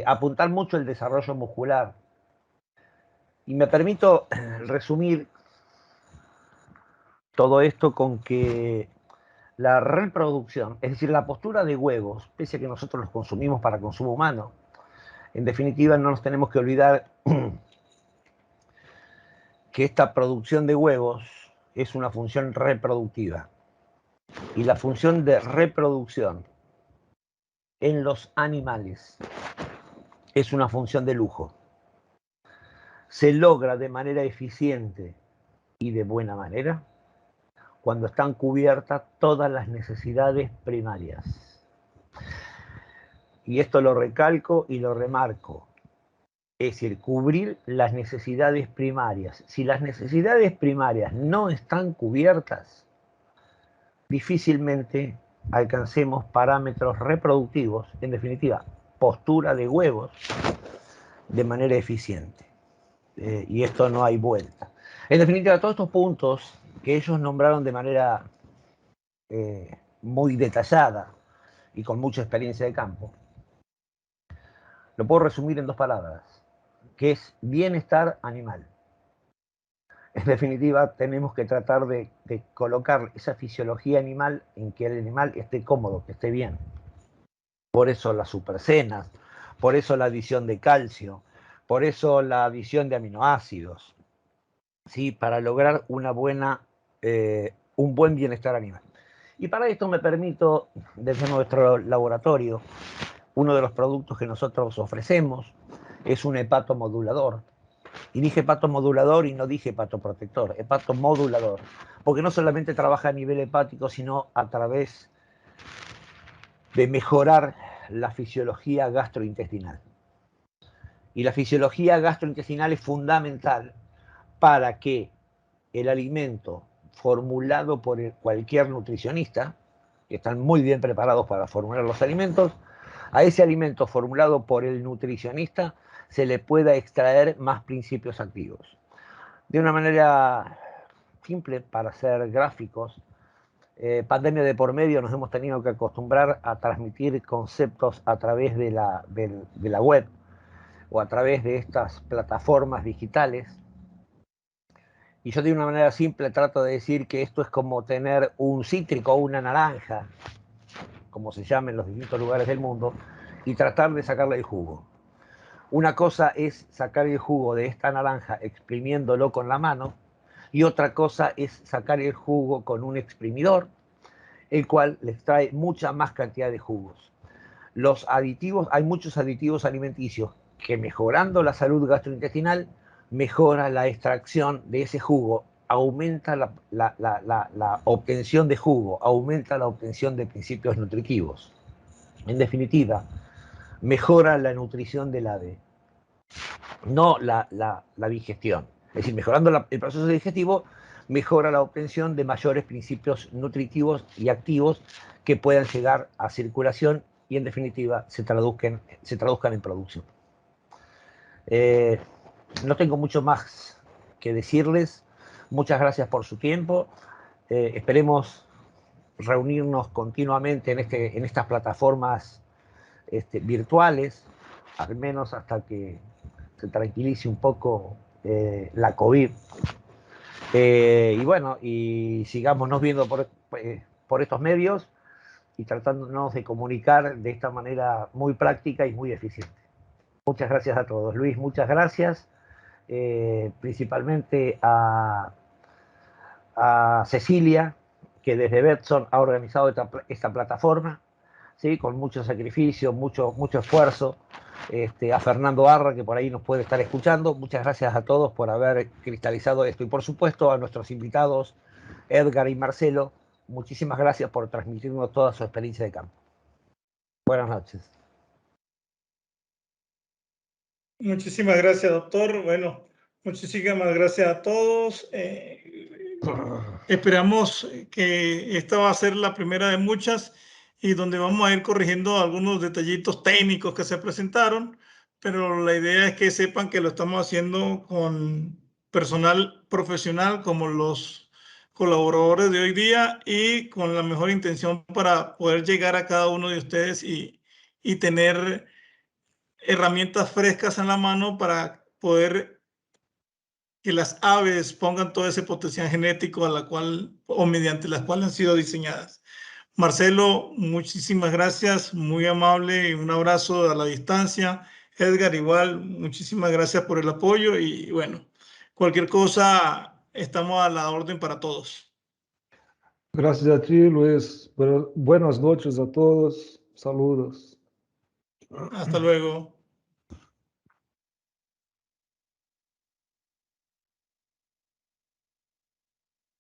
apuntar mucho el desarrollo muscular. Y me permito resumir todo esto con que la reproducción, es decir, la postura de huevos, pese a que nosotros los consumimos para consumo humano, en definitiva no nos tenemos que olvidar que esta producción de huevos es una función reproductiva. Y la función de reproducción en los animales es una función de lujo. Se logra de manera eficiente y de buena manera cuando están cubiertas todas las necesidades primarias. Y esto lo recalco y lo remarco. Es decir, cubrir las necesidades primarias. Si las necesidades primarias no están cubiertas, difícilmente alcancemos parámetros reproductivos, en definitiva, postura de huevos, de manera eficiente. Y esto no hay vuelta. En definitiva, todos estos puntos que ellos nombraron de manera muy detallada y con mucha experiencia de campo, lo puedo resumir en dos palabras, que es bienestar animal. En definitiva, tenemos que tratar de colocar esa fisiología animal en que el animal esté cómodo, que esté bien. Por eso las supercenas, por eso la adición de calcio, por eso la adición de aminoácidos, ¿sí? Para lograr un buen bienestar animal. Y para esto me permito, desde nuestro laboratorio, uno de los productos que nosotros ofrecemos es un hepatomodulador. Y dije hepatomodulador y no dije hepatoprotector, hepatomodulador, porque no solamente trabaja a nivel hepático, sino a través de mejorar la fisiología gastrointestinal. Y la fisiología gastrointestinal es fundamental para que el alimento formulado por cualquier nutricionista, que están muy bien preparados para formular los alimentos, a ese alimento formulado por el nutricionista se le pueda extraer más principios activos. De una manera simple, para hacer gráficos, pandemia de por medio, nos hemos tenido que acostumbrar a transmitir conceptos a través de la web o a través de estas plataformas digitales. Y yo de una manera simple trato de decir que esto es como tener un cítrico o una naranja, como se llama en los distintos lugares del mundo, y tratar de sacarle el jugo. Una cosa es sacar el jugo de esta naranja exprimiéndolo con la mano, y otra cosa es sacar el jugo con un exprimidor, el cual les trae mucha más cantidad de jugos. Los aditivos, hay muchos aditivos alimenticios que mejorando la salud gastrointestinal, mejora la extracción de ese jugo, aumenta la obtención de jugo, aumenta la obtención de principios nutritivos. En definitiva, mejora la nutrición del ave, no la digestión. Es decir, mejorando el proceso digestivo, mejora la obtención de mayores principios nutritivos y activos que puedan llegar a circulación y, en definitiva, se traduzcan en producción. No tengo mucho más que decirles. Muchas gracias por su tiempo. Esperemos reunirnos continuamente en estas plataformas virtuales, al menos hasta que se tranquilice un poco la COVID. Y bueno, y sigámonos viendo por estos medios y tratándonos de comunicar de esta manera muy práctica y muy eficiente. Muchas gracias a todos. Luis, muchas gracias. Principalmente a Cecilia, que desde Betson ha organizado esta plataforma, ¿sí? Con mucho sacrificio, mucho esfuerzo. A Fernando Arra, que por ahí nos puede estar escuchando. Muchas gracias a todos por haber cristalizado esto. Y por supuesto a nuestros invitados, Edgar y Marcelo, muchísimas gracias por transmitirnos toda su experiencia de campo. Buenas noches. Muchísimas gracias, doctor. Bueno, muchísimas gracias a todos. Esperamos que esta va a ser la primera de muchas y donde vamos a ir corrigiendo algunos detallitos técnicos que se presentaron, pero la idea es que sepan que lo estamos haciendo con personal profesional como los colaboradores de hoy día y con la mejor intención para poder llegar a cada uno de ustedes y tener herramientas frescas en la mano para poder que las aves pongan todo ese potencial genético a la cual o mediante las cuales han sido diseñadas. Marcelo, muchísimas gracias, muy amable, y un abrazo a la distancia. Edgar, igual, muchísimas gracias por el apoyo y bueno, cualquier cosa, estamos a la orden para todos. Gracias a ti, Luis. Buenas noches a todos. Saludos. Hasta luego.